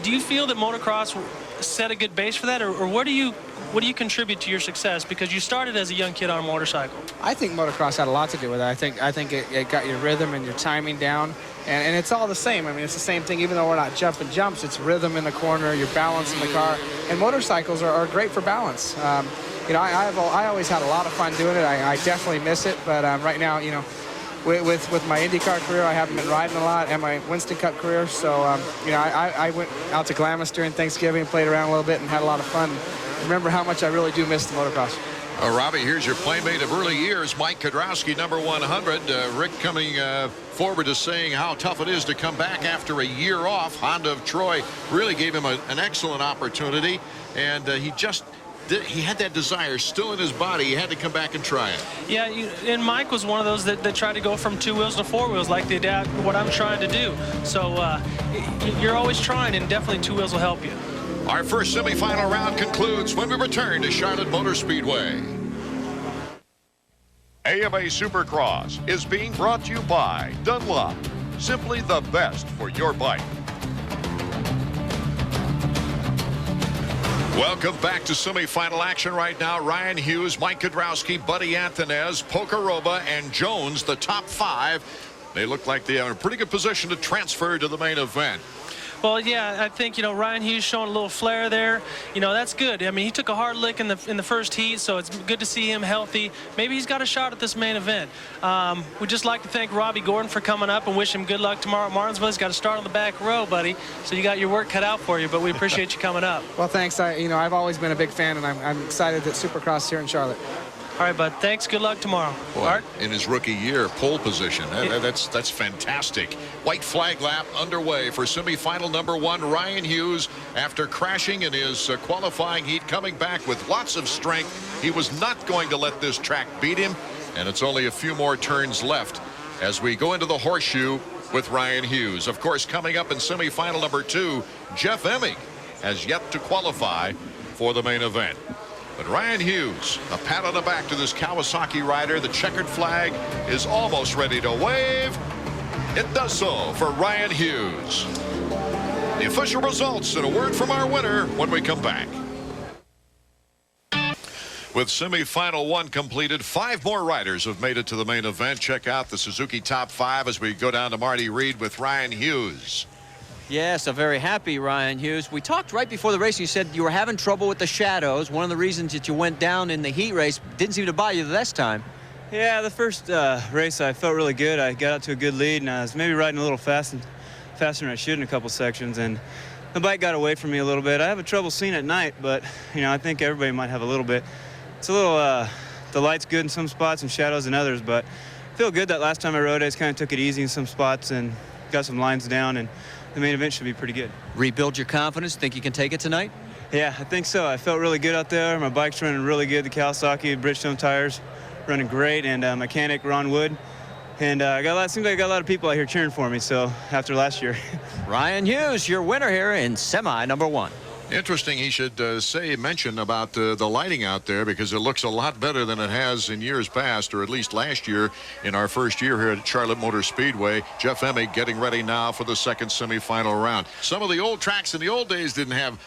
do you feel that motocross set a good base for that, or what do you contribute to your success? Because you started as a young kid on a motorcycle. I think motocross had a lot to do with it. I think it got your rhythm and your timing down, and it's all the same. I mean, it's the same thing. Even though we're not jumping jumps, it's rhythm in the corner, your balance in the car, and motorcycles are great for balance. I always had a lot of fun doing it. I definitely miss it, but right now, with my IndyCar career, I haven't been riding a lot, and my Winston Cup career, so I went out to Glamis during Thanksgiving, played around a little bit, and had a lot of fun. Remember how much I really do miss the motocross. Robbie, here's your playmate of early years, Mike Kudrowski, number 100. Rick coming forward to saying how tough it is to come back after a year off. Honda of Troy really gave him an excellent opportunity, and he had that desire still in his body. He had to come back and try it. Yeah, and Mike was one of those that tried to go from 2 wheels to 4 wheels, like what I'm trying to do. So you're always trying, and definitely 2 wheels will help you. Our first semifinal round concludes when we return to Charlotte Motor Speedway. AMA Supercross is being brought to you by Dunlop. Simply the best for your bike. Welcome back to semifinal action right now. Ryan Hughes, Mike Kudrowski, Buddy Anthonez, Pocoroba, and Jones, the top 5. They look like they are in a pretty good position to transfer to the main event. Well, yeah, I think, Ryan Hughes showing a little flair there. That's good. I mean, he took a hard lick in the first heat, so it's good to see him healthy. Maybe he's got a shot at this main event. We'd just like to thank Robbie Gordon for coming up and wish him good luck tomorrow at Martinsville. He's got to start on the back row, buddy, so you got your work cut out for you, but we appreciate you coming up. Well, thanks. I've always been a big fan, and I'm excited that Supercross here in Charlotte. All right, bud. Thanks. Good luck tomorrow. Boy, Art? In his rookie year, pole position. That's fantastic. White flag lap underway for semifinal number 1. Ryan Hughes, after crashing in his qualifying heat, coming back with lots of strength. He was not going to let this track beat him, and it's only a few more turns left as we go into the horseshoe with Ryan Hughes. Of course, coming up in semifinal number 2, Jeff Emig has yet to qualify for the main event. But Ryan Hughes, a pat on the back to this Kawasaki rider. The checkered flag is almost ready to wave. It does so for Ryan Hughes. The official results and a word from our winner when we come back. With semifinal 1 completed, 5 more riders have made it to the main event. Check out the Suzuki top 5 as we go down to Marty Reed with Ryan Hughes. Yes, a very happy Ryan Hughes. We talked right before the race. You said you were having trouble with the shadows. One of the reasons that you went down in the heat race didn't seem to bother you this time. Yeah, the first race I felt really good. I got out to a good lead, and I was maybe riding a little faster than I should in a couple sections, and the bike got away from me a little bit. I have a trouble seeing at night, but you know, I think everybody might have a little bit. It's a little the light's good in some spots and shadows in others, but I feel good that last time I rode, I just kind of took it easy in some spots and got some lines down, and the main event should be pretty good. Rebuild your confidence. Think you can take it tonight? Yeah, I think so. I felt really good out there. My bike's running really good. The Kawasaki Bridgestone tires running great, and mechanic Ron Wood. And seems like I got a lot of people out here cheering for me, so after last year. Ryan Hughes, your winner here in semi number 1. Interesting he should mention about the lighting out there, because it looks a lot better than it has in years past, or at least last year in our first year here at Charlotte Motor Speedway. Jeff Emig getting ready now for the second semifinal round. Some of the old tracks in the old days didn't have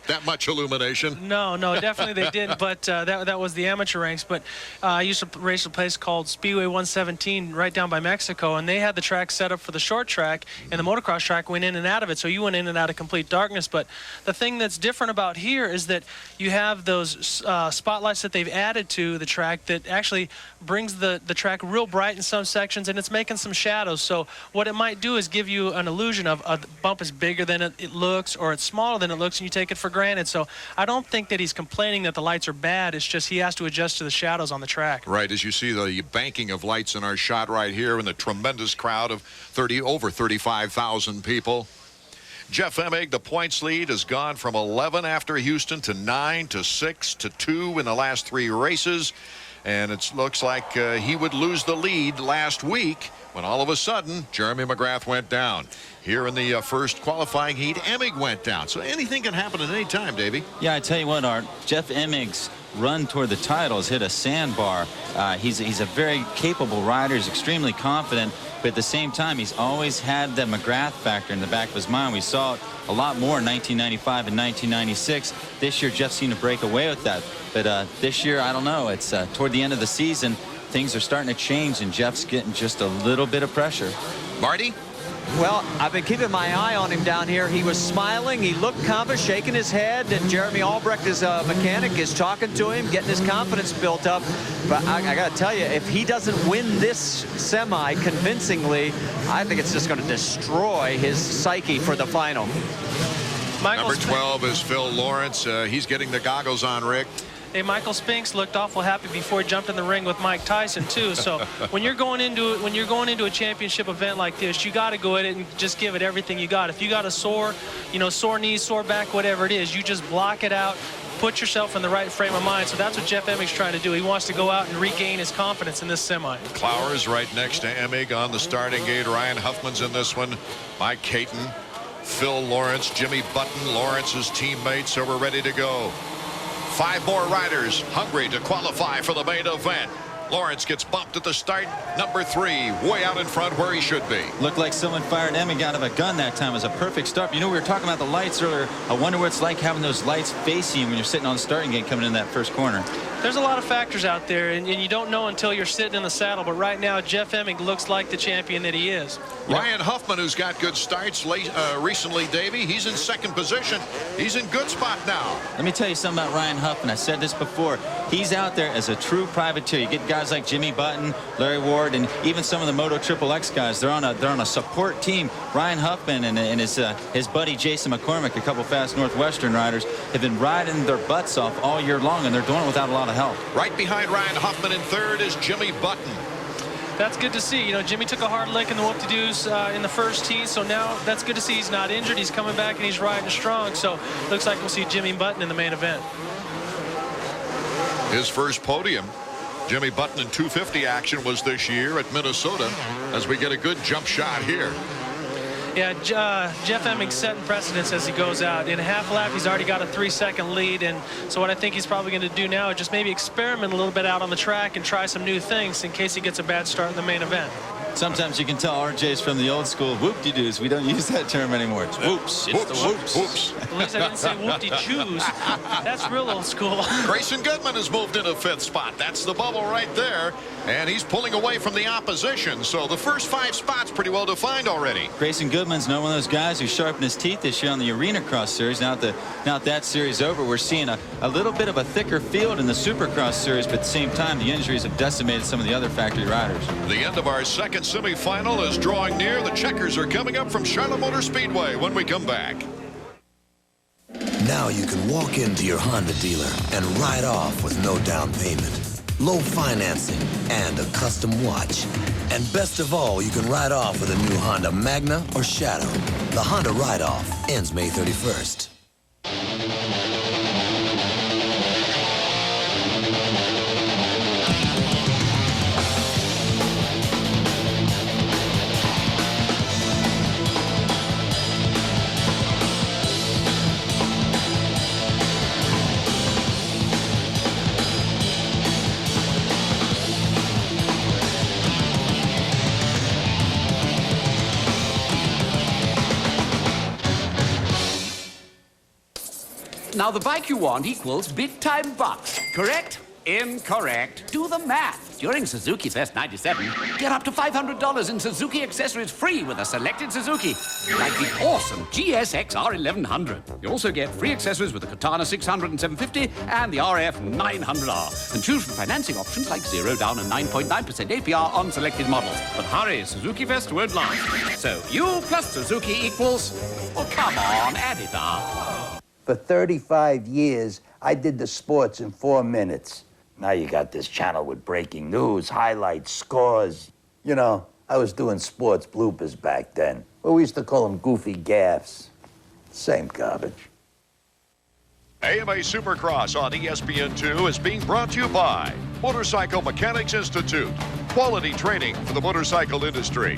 that much illumination. No, definitely they didn't, but that was the amateur ranks. But I used to race a place called Speedway 117 right down by Mexico, and they had the track set up for the short track, and the motocross track went in and out of it, so you went in and out of complete darkness. But the thing that's different about here is that you have those spotlights that they've added to the track that actually brings the track real bright in some sections, and it's making some shadows. So what it might do is give you an illusion of a bump is bigger than it looks, or it's smaller than it looks, and you take it for granted. So I don't think that he's complaining that the lights are bad. It's just he has to adjust to the shadows on the track. Right, as you see the banking of lights in our shot right here, and the tremendous crowd of over 35,000 people. Jeff Emig, the points lead has gone from 11 after Houston to 9 to 6 to 2 in the last 3 races. And it looks like he would lose the lead last week when all of a sudden Jeremy McGrath went down. Here in the first qualifying heat, Emig went down. So anything can happen at any time, Davey. Yeah, I tell you what, Art, Jeff Emig's run toward the title has hit a sandbar. He's a very capable rider. He's extremely confident, but at the same time, he's always had the McGrath factor in the back of his mind. We saw it a lot more in 1995 and 1996. This year, Jeff seemed to break away with that. But this year, I don't know. It's toward the end of the season, things are starting to change, and Jeff's getting just a little bit of pressure. Marty? Well, I've been keeping my eye on him down here. He was smiling. He looked confident, shaking his head. And Jeremy Albrecht, his mechanic, is talking to him, getting his confidence built up. But I got to tell you, if he doesn't win this semi convincingly, I think it's just going to destroy his psyche for the final. Number 12 is Phil Lawrence. He's getting the goggles on, Rick. Hey, Michael Spinks looked awful happy before he jumped in the ring with Mike Tyson too. So when you're going into a championship event like this, you got to go at it and just give it everything you got. If you got a sore knees, sore back, whatever it is, you just block it out. Put yourself in the right frame of mind. So that's what Jeff Emig's trying to do. He wants to go out and regain his confidence in this semi. Clowers right next to Emig on the starting gate. Ryan Huffman's in this one. Mike Caton, Phil Lawrence, Jimmy Button, Lawrence's teammate. So we're ready to go. 5 more riders hungry to qualify for the main event. Lawrence gets bumped at the start. Number 3, way out in front where he should be. Looked like someone fired Emig out of a gun that time. It was a perfect start. You know, we were talking about the lights earlier. I wonder what it's like having those lights facing you when you're sitting on the starting gate coming in that first corner. There's a lot of factors out there, and you don't know until you're sitting in the saddle. But right now, Jeff Emig looks like the champion that he is. Ryan Huffman, who's got good starts recently, Davey, he's in second position. He's in good spot now. Let me tell you something about Ryan Huffman. I said this before. He's out there as a true privateer. You get guys like Jimmy Button, Larry Ward, and even some of the Moto XXX guys. They're on a support team. Ryan Huffman and his buddy Jason McCormick, a couple fast Northwestern riders, have been riding their butts off all year long, and they're doing it without a lot of help. Right behind Ryan Huffman in third is Jimmy Button. That's good to see. You know, Jimmy took a hard lick in the whoop-de-doos in the first heat, so now that's good to see. He's not injured. He's coming back, and he's riding strong. So looks like we'll see Jimmy Button in the main event. His first podium, Jimmy Button in 250 action, was this year at Minnesota, as we get a good jump shot here. Yeah, Jeff Emig setting precedence as he goes out. In a half lap, he's already got a 3-second lead, and so what I think he's probably going to do now is just maybe experiment a little bit out on the track and try some new things in case he gets a bad start in the main event. Sometimes you can tell RJ's from the old school whoop-de-doos. We don't use that term anymore. It's whoops. It's the whoops. Whoops. At least I didn't say whoop-de-choos. That's real old school. Grayson Goodman has moved into 5th spot. That's the bubble right there. And he's pulling away from the opposition. So the first 5 spots pretty well defined already. Grayson Goodman's not one of those guys who sharpened his teeth this year on the Arena Cross Series. Now that series over, we're seeing a little bit of a thicker field in the Supercross Series, but at the same time, the injuries have decimated some of the other factory riders. The end of our second semifinal is drawing near. The checkers are coming up from Charlotte Motor Speedway when we come back. Now you can walk into your Honda dealer and ride off with no down payment, low financing, and a custom watch. And best of all, you can ride off with a new Honda Magna or Shadow. The Honda Ride-Off ends May 31st. Now, the bike you want equals big-time bucks, correct? Incorrect. Do the math. During Suzuki Fest 97, get up to $500 in Suzuki accessories free with a selected Suzuki. Like the awesome GSX R1100. You also get free accessories with the Katana 600 and 750 and the RF 900R. And choose from financing options like 0 down and 9.9% APR on selected models. But hurry, Suzuki Fest won't last. So you plus Suzuki equals... Oh, come on, add it up. For 35 years, I did the sports in 4 minutes. Now you got this channel with breaking news, highlights, scores. You know, I was doing sports bloopers back then. Well, we used to call them goofy gaffes. Same garbage. AMA Supercross on ESPN2 is being brought to you by Motorcycle Mechanics Institute. Quality training for the motorcycle industry.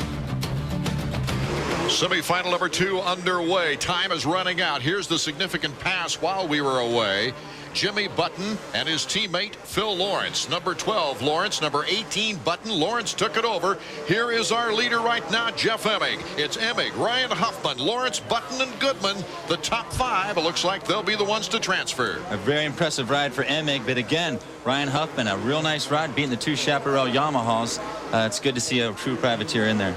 Semifinal number 2 underway. Time is running out. Here's the significant pass while we were away. Jimmy Button and his teammate Phil Lawrence. Number 12 Lawrence, number 18 Button. Lawrence took it over. Here is our leader right now, Jeff Emig. It's Emig, Ryan Huffman, Lawrence, Button, and Goodman. The top 5, it looks like they'll be the ones to transfer. A very impressive ride for Emig, but again, Ryan Huffman, a real nice ride, beating the 2 Chaparral Yamahas. It's good to see a true privateer in there.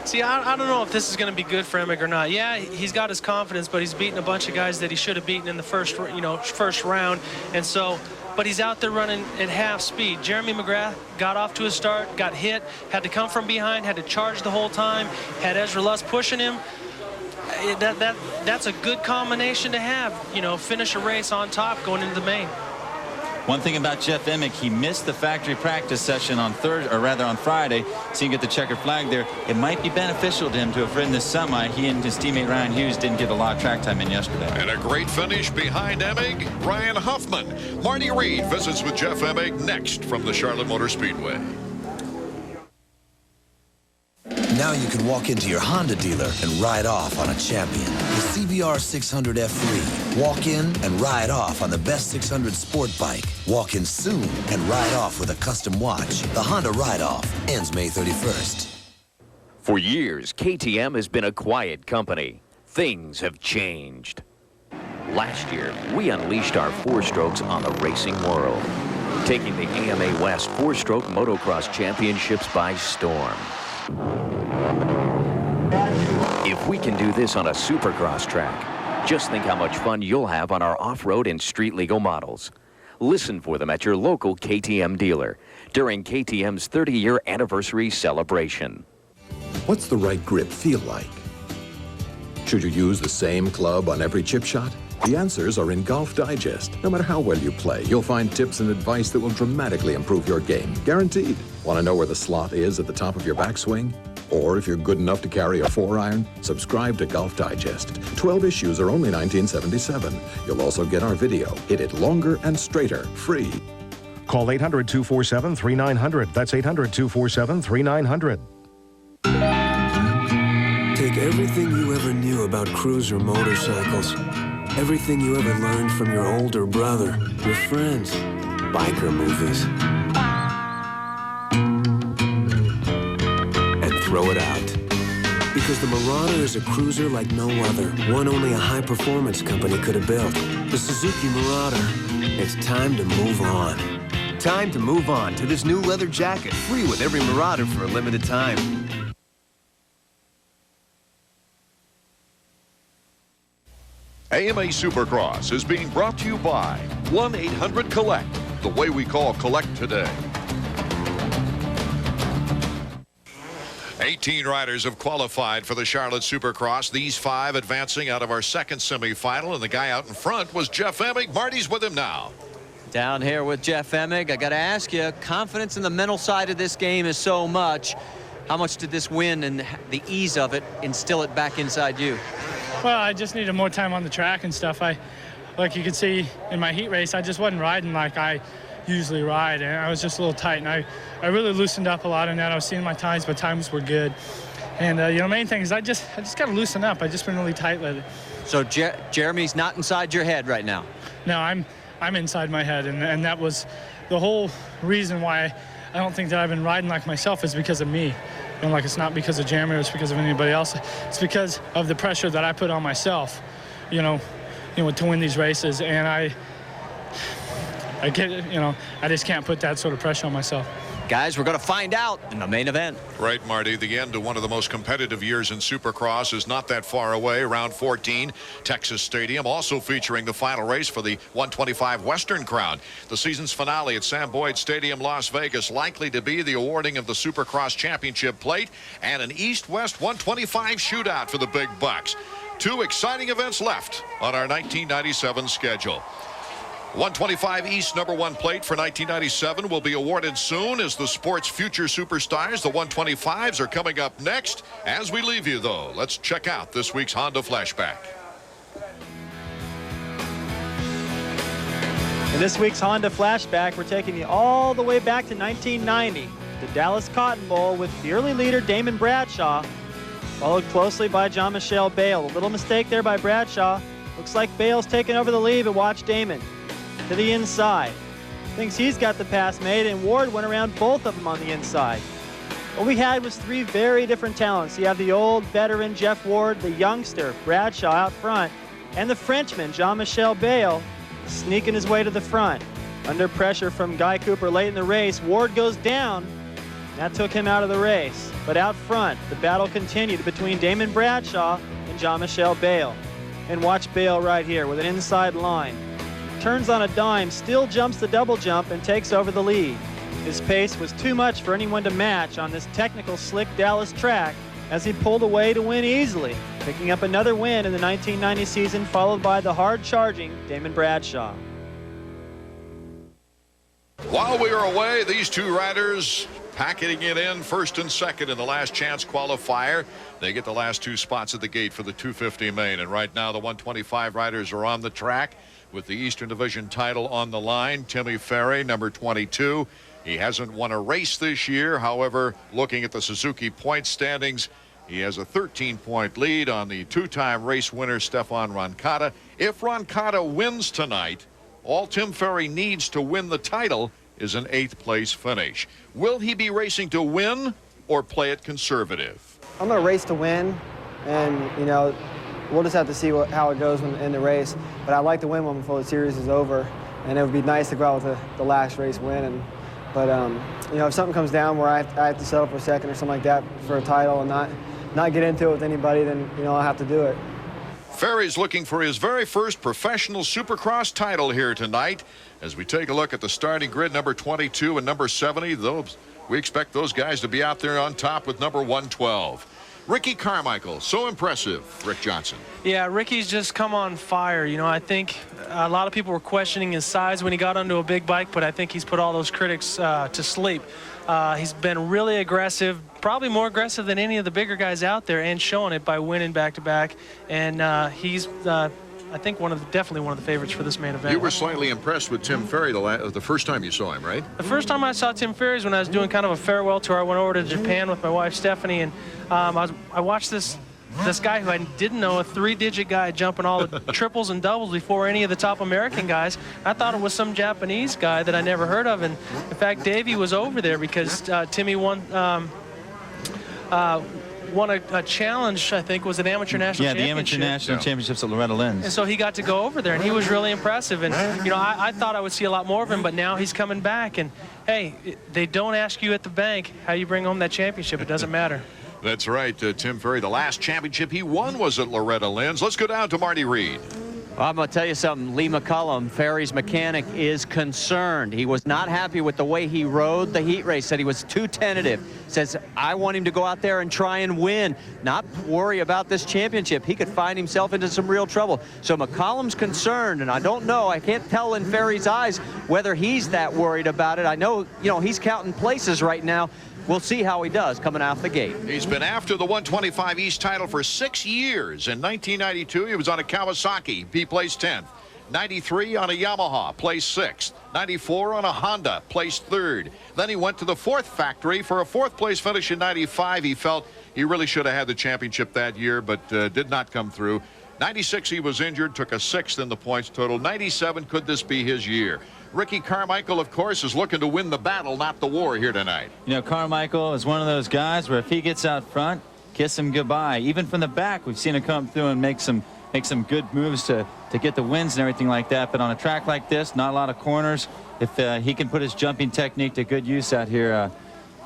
See, I don't know if this is going to be good for Emig or not. Yeah, he's got his confidence, but he's beaten a bunch of guys that he should have beaten in the first round. And so, but he's out there running at half speed. Jeremy McGrath got off to a start, got hit, had to come from behind, had to charge the whole time, had Ezra Luss pushing him. That's a good combination to have, you know, finish a race on top going into the main. One thing about Jeff Emig, he missed the factory practice session on Friday, so you get the checkered flag there. It might be beneficial to him to have ridden this semi. He and his teammate Ryan Hughes didn't get a lot of track time in yesterday. And a great finish behind Emig, Ryan Huffman. Marty Reed visits with Jeff Emig next from the Charlotte Motor Speedway. Now you can walk into your Honda dealer and ride off on a champion. The CBR 600 F3. Walk in and ride off on the best 600 sport bike. Walk in soon and ride off with a custom watch. The Honda Ride-Off ends May 31st. For years, KTM has been a quiet company. Things have changed. Last year, we unleashed our 4-strokes on the racing world, taking the AMA West 4-stroke motocross championships by storm. If we can do this on a Supercross track, just think how much fun you'll have on our off-road and street-legal models. Listen for them at your local KTM dealer during KTM's 30-year anniversary celebration. What's the right grip feel like? Should you use the same club on every chip shot? The answers are in Golf Digest. No matter how well you play, you'll find tips and advice that will dramatically improve your game. Guaranteed. Want to know where the slot is at the top of your backswing? Or if you're good enough to carry a 4-iron, subscribe to Golf Digest. 12 issues are only $19.77. You'll also get our video. Hit it longer and straighter, free. Call 800-247-3900. That's 800-247-3900. Take everything you ever knew about cruiser motorcycles, everything you ever learned from your older brother, your friends, biker movies, and throw it out. Because the Marauder is a cruiser like no other, one only a high-performance company could have built. The Suzuki Marauder. It's time to move on. Time to move on to this new leather jacket, free with every Marauder for a limited time. AMA Supercross is being brought to you by 1-800-COLLECT, the way we call collect today. 18 riders have qualified for the Charlotte Supercross. These 5 advancing out of our second semifinal, and the guy out in front was Jeff Emig. Marty's with him now. Down here with Jeff Emig. I got to ask you, confidence in the mental side of this game is so much. How much did this win and the ease of it instill it back inside you? Well, I just needed more time on the track and stuff. Like you can see in my heat race, I just wasn't riding like I usually ride, and I was just a little tight, and I really loosened up a lot in that. I was seeing my times, but times were good. And you know, main thing is I just got to loosen up. I just been really tight lately. So Jeremy's not inside your head right now? No, I'm inside my head, and that was the whole reason why I don't think that I've been riding like myself is because of me. You know, like it's not because of Jeremy or it's because of anybody else. It's because of the pressure that I put on myself, you know, to win these races. And I get, you know, I just can't put that sort of pressure on myself. Guys, we're going to find out in the main event. Right, Marty. The end of one of the most competitive years in Supercross is not that far away. Round 14, Texas Stadium, also featuring the final race for the 125 Western Crown. The season's finale at Sam Boyd Stadium, Las Vegas, likely to be the awarding of the Supercross Championship plate and an East-West 125 shootout for the big bucks. 2 exciting events left on our 1997 schedule. 125 East #1 plate for 1997 will be awarded soon as the sport's future superstars. The 125s are coming up next. As we leave you, though, let's check out this week's Honda Flashback. In this week's Honda Flashback, we're taking you all the way back to 1990, the Dallas Cotton Bowl with the early leader Damon Bradshaw, followed closely by Jean-Michel Bayle. A little mistake there by Bradshaw. Looks like Bale's taking over the lead, but watch Damon to the inside. Thinks he's got the pass made, and Ward went around both of them on the inside. What we had was 3 very different talents. You have the old veteran Jeff Ward, the youngster Bradshaw out front, and the Frenchman Jean-Michel Bayle sneaking his way to the front. Under pressure from Guy Cooper late in the race, Ward goes down. That took him out of the race. But out front, the battle continued between Damon Bradshaw and Jean-Michel Bayle. And watch Bayle right here with an inside line. Turns on a dime, still jumps the double jump and takes over the lead. His pace was too much for anyone to match on this technical slick Dallas track as he pulled away to win easily, picking up another win in the 1990 season, followed by the hard-charging Damon Bradshaw. While we are away, these 2 riders packing it in first and second in the last chance qualifier. They get the last 2 spots at the gate for the 250 main, and right now the 125 riders are on the track with the Eastern Division title on the line. Timmy Ferry, number 22. He hasn't won a race this year. However, looking at the Suzuki point standings, he has a 13-point lead on the 2-time race winner Stefan Roncada. If Roncada wins tonight, all Tim Ferry needs to win the title is an 8th place finish. Will he be racing to win or play it conservative? I'm going to race to win, and, you know, we'll just have to see how it goes in the race. But I'd like to win one before the series is over, and it would be nice to go out with the last race win. But you know, if something comes down where I have to settle for second or something like that for a title and not get into it with anybody, then, you know, I'll have to do it. Ferry's looking for his very first professional Supercross title here tonight. As we take a look at the starting grid, number 22 and number 70, we expect those guys to be out there on top with number 112. Ricky Carmichael, so impressive, Rick Johnson. Yeah, Ricky's just come on fire. You know, I think a lot of people were questioning his size when he got onto a big bike, but I think he's put all those critics to sleep. He's been really aggressive, probably more aggressive than any of the bigger guys out there, and showing it by winning back-to-back. And he's, I think, definitely one of the favorites for this main event. You were slightly impressed with Tim Ferry the first time you saw him, right? The first time I saw Tim Ferry is when I was doing kind of a farewell tour. I went over to Japan with my wife Stephanie, and I watched this guy who I didn't know, a 3-digit guy jumping all the triples and doubles before any of the top American guys. I thought it was some Japanese guy that I never heard of, and in fact Davey was over there because Timmy won won a challenge, I think, was an amateur national championship. Yeah, the amateur national championships at Loretta Lynn's. And so he got to go over there, and he was really impressive. And, you know, I thought I would see a lot more of him, but now he's coming back. And, hey, they don't ask you at the bank how you bring home that championship. It doesn't matter. That's right, Tim Ferry. The last championship he won was at Loretta Lynn's. Let's go down to Marty Reed. Well, I'm going to tell you something. Lee McCullum, Ferry's mechanic, is concerned. He was not happy with the way he rode the heat race. Said he was too tentative. Says, I want him to go out there and try and win, not worry about this championship. He could find himself into some real trouble. So McCullum's concerned, and I don't know. I can't tell in Ferry's eyes whether he's that worried about it. I know, you know, he's counting places right now. We'll see how he does coming out the gate. He's been after the 125 East title for 6 years. In 1992, he was on a Kawasaki. He placed 10th. 93 on a Yamaha, placed 6th. 94 on a Honda, placed 3rd. Then he went to the Fourth Factory for a 4th place finish in 95. He felt he really should have had the championship that year, but did not come through. 96, he was injured, took a 6th in the points total. 97, could this be his year? Ricky Carmichael, of course, is looking to win the battle, not the war here tonight. You know, Carmichael is one of those guys where if he gets out front, kiss him goodbye. Even from the back, we've seen him come through and make some good moves to get the wins and everything like that. But on a track like this, not a lot of corners. If he can put his jumping technique to good use out here,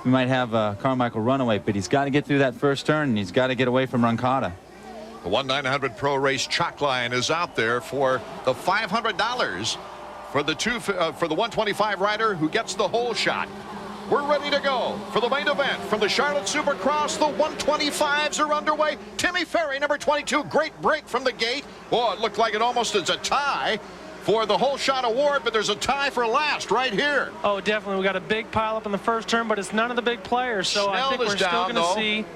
we might have Carmichael run away. But he's got to get through that first turn, and he's got to get away from Roncada. The 1/900 Pro Race chalk line is out there for the $500 for the 125 rider who gets the whole shot. We're ready to go for the main event from the Charlotte Supercross. The 125s are underway. Timmy Ferry, number 22, great break from the gate. Boy, it looked like it almost is a tie for the whole shot award, but there's a tie for last right here. Oh, definitely. We got a big pile up in the first turn, but it's none of the big players. So I think we're still going to see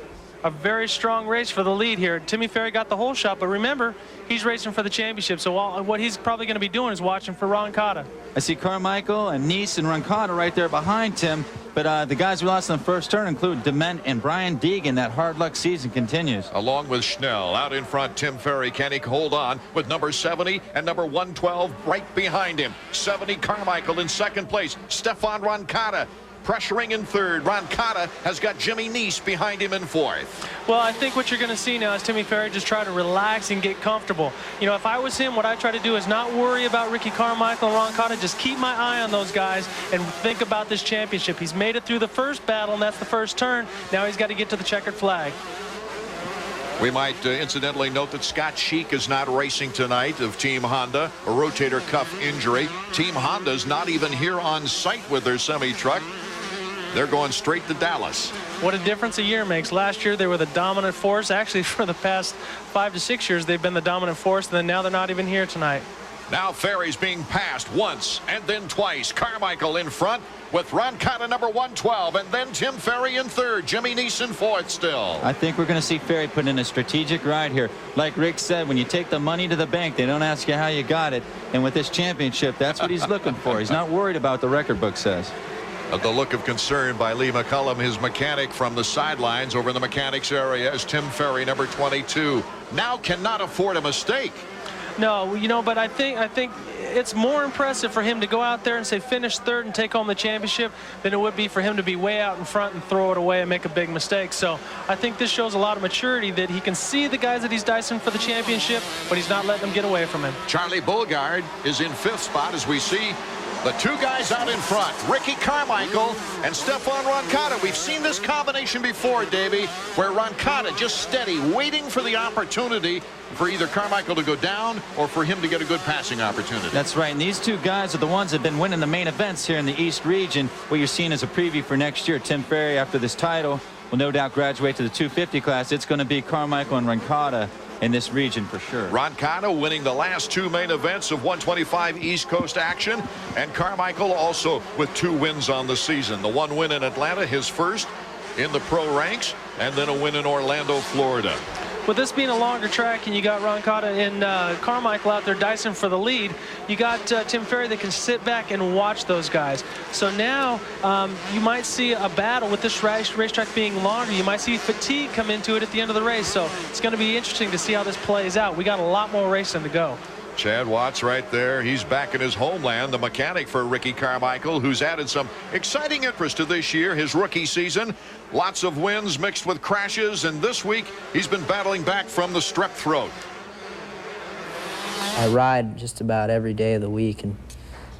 a very strong race for the lead here. Timmy Ferry got the whole shot, but remember, he's racing for the championship. So what he's probably going to be doing is watching for Roncada. I see Carmichael and Nice and Roncada right there behind Tim. But the guys we lost in the first turn include Dement and Brian Deegan. That hard luck season continues. Along with Schnell. Out in front, Tim Ferry. Can he hold on with number 70 and number 112 right behind him? 70 Carmichael in second place. Stefan Roncada pressuring in third. Roncada has got Jimmy Nice behind him in fourth. Well, I think what you're going to see now is Timmy Ferry just try to relax and get comfortable. You know, if I was him, what I try to do is not worry about Ricky Carmichael and Roncada. Just keep my eye on those guys and think about this championship. He's made it through the first battle, and that's the first turn. Now he's got to get to the checkered flag. We might incidentally note that Scott Sheik is not racing tonight of Team Honda, a rotator cuff injury. Team Honda's not even here on site with their semi-truck. They're going straight to Dallas. What a difference a year makes. Last year they were the dominant force. Actually, for the past 5 to 6 years they've been the dominant force, and then now they're not even here tonight. Now Ferry's being passed once and then twice. Carmichael in front with Roncada number 112, and then Tim Ferry in third. Jimmy Nice in fourth still. I think we're going to see Ferry put in a strategic ride here. Like Rick said, when you take the money to the bank, they don't ask you how you got it. And with this championship, that's what he's looking for. He's not worried about what the record book says. The look of concern by Lee McCullum, his mechanic from the sidelines over in the mechanics area, as Tim Ferry, number 22, now cannot afford a mistake. No, you know, but I think it's more impressive for him to go out there and say finish third and take home the championship than it would be for him to be way out in front and throw it away and make a big mistake. So I think this shows a lot of maturity, that he can see the guys that he's dicing for the championship, but he's not letting them get away from him. Charlie Bogard is in fifth spot as we see the two guys out in front, Ricky Carmichael and Stefan Roncada. We've seen this combination before, Davey, where Roncada just steady, waiting for the opportunity for either Carmichael to go down or for him to get a good passing opportunity. That's right, and these two guys are the ones that have been winning the main events here in the East region. What you're seeing is a preview for next year. Tim Ferry, after this title, will no doubt graduate to the 250 class. It's going to be Carmichael and Roncada in this region for sure. Roncada winning the last two main events of 125 East Coast action, and Carmichael also with 2 wins on the season. The 1 win in Atlanta, his first in the pro ranks, and then a win in Orlando, Florida. With this being a longer track and you got Roncada and Carmichael out there dicing for the lead, you got Tim Ferry that can sit back and watch those guys. So now you might see a battle with this racetrack being longer. You might see fatigue come into it at the end of the race. So it's going to be interesting to see how this plays out. We got a lot more racing to go. Chad Watts right there. He's back in his homeland, the mechanic for Ricky Carmichael, who's added some exciting interest to this year, his rookie season. Lots of wins mixed with crashes, and this week he's been battling back from the strep throat. I ride just about every day of the week, and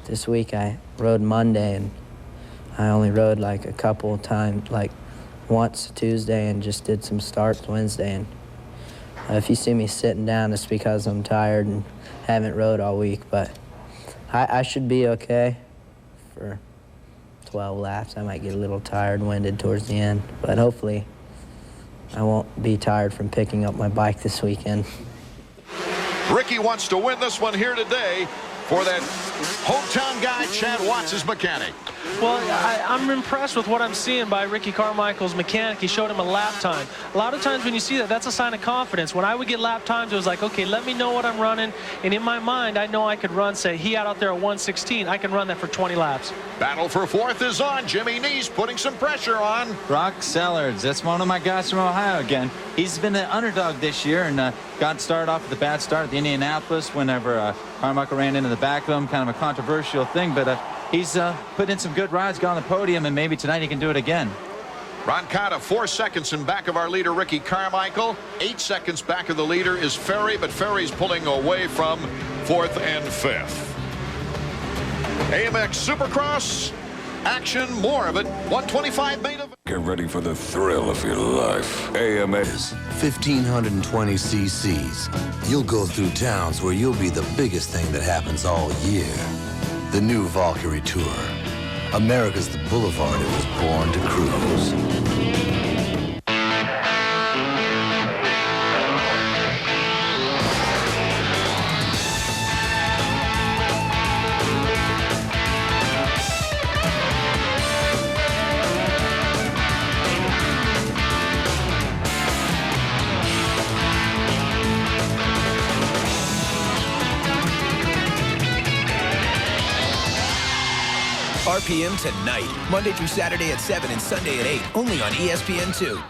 this week I rode Monday, and I only rode like a couple of times, like once Tuesday, and just did some starts Wednesday. And if you see me sitting down, it's because I'm tired and haven't rode all week, but I should be okay for 12 laps. I might get a little tired, winded towards the end, but hopefully I won't be tired from picking up my bike this weekend. Ricky wants to win this one here today for that hometown guy, Chad Watts, his mechanic. Well, I'm impressed with what I'm seeing by Ricky Carmichael's mechanic. He showed him a lap time. A lot of times when you see that, that's a sign of confidence. When I would get lap times, it was like, okay, let me know what I'm running. And in my mind, I know I could run, say, he out there at 1:16. I can run that for 20 laps. Battle for fourth is on. Jimmy Neese putting some pressure on. Brock Sellards, that's one of my guys from Ohio again. He's been the underdog this year and got started off with a bad start at the Indianapolis whenever Carmichael ran into the back of him. Kind of a controversial thing, but he's put in some good rides, got on the podium, and maybe tonight he can do it again. Ron Cotta 4 seconds in back of our leader, Ricky Carmichael. 8 seconds back of the leader is Ferry, but Ferry's pulling away from 4th and 5th. AMX Supercross action, more of it. 125 main event. Get ready for the thrill of your life. AMX. 1,520 cc's. You'll go through towns where you'll be the biggest thing that happens all year. The new Valkyrie Tour. America's the boulevard it was born to cruise. RPM tonight, Monday through Saturday at 7 and Sunday at 8, only on ESPN2.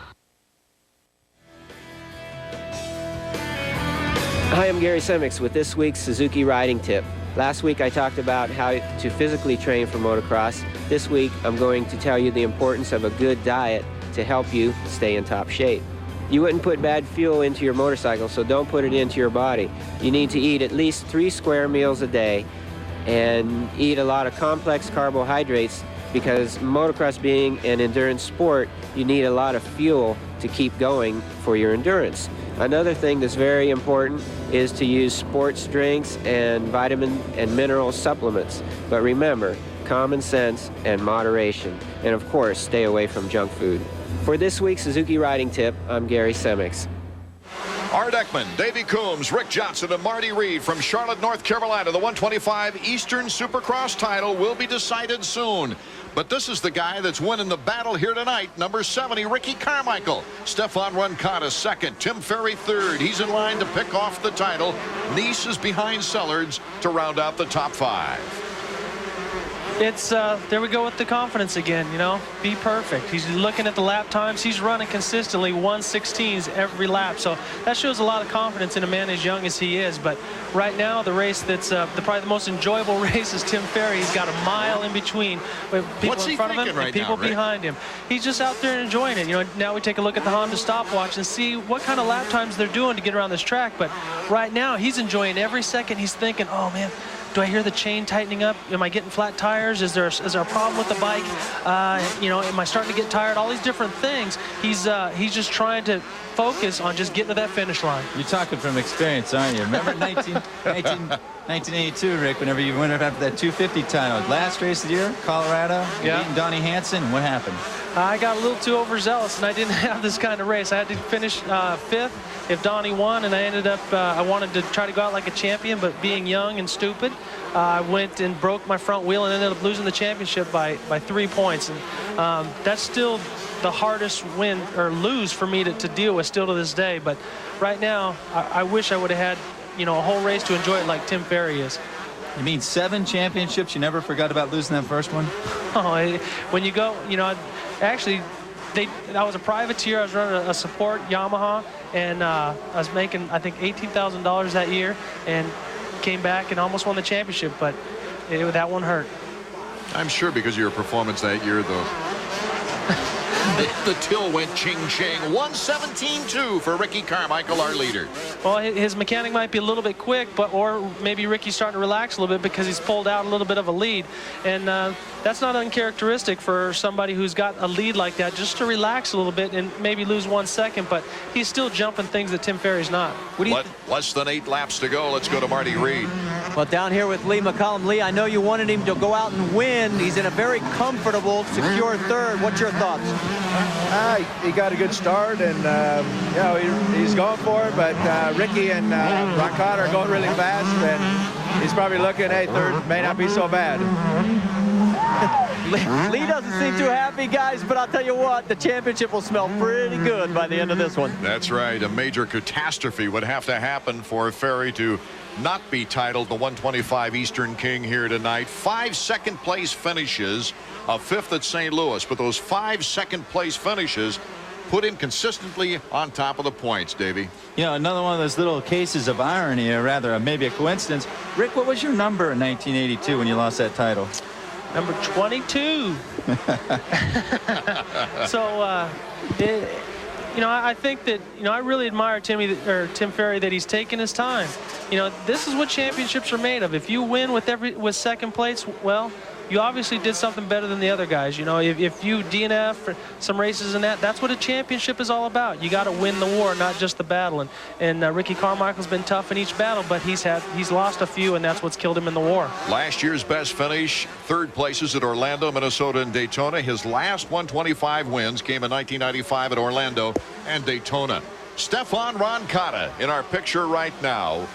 Hi, I'm Gary Semix with this week's Suzuki Riding Tip. Last week I talked about how to physically train for motocross. This week I'm going to tell you the importance of a good diet to help you stay in top shape. You wouldn't put bad fuel into your motorcycle, so don't put it into your body. You need to eat at least 3 square meals a day and eat a lot of complex carbohydrates, because motocross being an endurance sport, you need a lot of fuel to keep going for your endurance. Another thing that's very important is to use sports drinks and vitamin and mineral supplements. But remember, common sense and moderation. And of course, stay away from junk food. For this week's Suzuki Riding Tip, I'm Gary Semix. Art Ekman, Davey Coombs, Rick Johnson, and Marty Reed from Charlotte, North Carolina. The 125 Eastern Supercross title will be decided soon. But this is the guy that's winning the battle here tonight. Number 70, Ricky Carmichael. Stefan Roncada second. Tim Ferry third. He's in line to pick off the title. Neese is behind Sellards to round out the top 5. It's, there we go with the confidence again, you know, be perfect. He's looking at the lap times. He's running consistently 1:16s every lap. So that shows a lot of confidence in a man as young as he is. But right now, the race that's probably the most enjoyable race is Tim Ferry. He's got a mile in between with people in front of him and people behind him. He's just out there enjoying it. You know, now we take a look at the Honda stopwatch and see what kind of lap times they're doing to get around this track. But right now, he's enjoying every second. He's thinking, oh, man, do I hear the chain tightening up? Am I getting flat tires? Is there a problem with the bike? You know, am I starting to get tired? All these different things. He's just trying to focus on just getting to that finish line. You're talking from experience, aren't you? Remember 1982, Rick, whenever you went after that 250 title. Last race of the year, Colorado, beating Donnie Hansen. What happened? I got a little too overzealous, and I didn't have this kind of race. I had to finish 5th if Donnie won, and I ended up, I wanted to try to go out like a champion, but being young and stupid, I went and broke my front wheel and ended up losing the championship by 3 points. And that's still the hardest win or lose for me to deal with still to this day. But right now, I wish I would have had, you know, a whole race to enjoy it like Tim Ferry is. You mean 7 championships? You never forgot about losing that first one? Oh, when you go, you know, actually, I was a privateer. I was running a support Yamaha, and I was making, I think, $18,000 that year. And came back and almost won the championship, but that one hurt. I'm sure because of your performance that year, though. The till went ching-ching. 117.2 for Ricky Carmichael, our leader. Well, his mechanic might be a little bit quick, or maybe Ricky's starting to relax a little bit because he's pulled out a little bit of a lead. And that's not uncharacteristic for somebody who's got a lead like that, just to relax a little bit and maybe lose 1 second. But he's still jumping things that Tim Ferry's not. Less than 8 laps to go. Let's go to Marty Reed. Well, down here with Lee McCollum. Lee, I know you wanted him to go out and win. He's in a very comfortable, secure third. What's your thoughts? He got a good start, and you know, he's going for it. But Ricky and Ron Carter are going really fast, and he's probably looking, hey, third may not be so bad. Lee doesn't seem too happy, guys, but I'll tell you what, the championship will smell pretty good by the end of this one. That's right. A major catastrophe would have to happen for Ferry to not be titled the 125 Eastern King here tonight. 5 second-place finishes, a 5th at St. Louis, but those 5 second-place finishes put him consistently on top of the points, Davey. You know, another one of those little cases of irony, or rather maybe a coincidence. Rick, what was your number in 1982 when you lost that title? Number 22. So, you know, I think that, you know, I really admire Tim Ferry that he's taken his time. You know, this is what championships are made of. If you win with second place, well, you obviously did something better than the other guys. You know, if you DNF some races and that's what a championship is all about. You got to win the war, not just the battle. And Ricky Carmichael's been tough in each battle, but he's lost a few, and that's what's killed him in the war. Last year's best finish, 3rd places at Orlando, Minnesota, and Daytona. His last 125 wins came in 1995 at Orlando and Daytona. Stefan Roncada in our picture right now.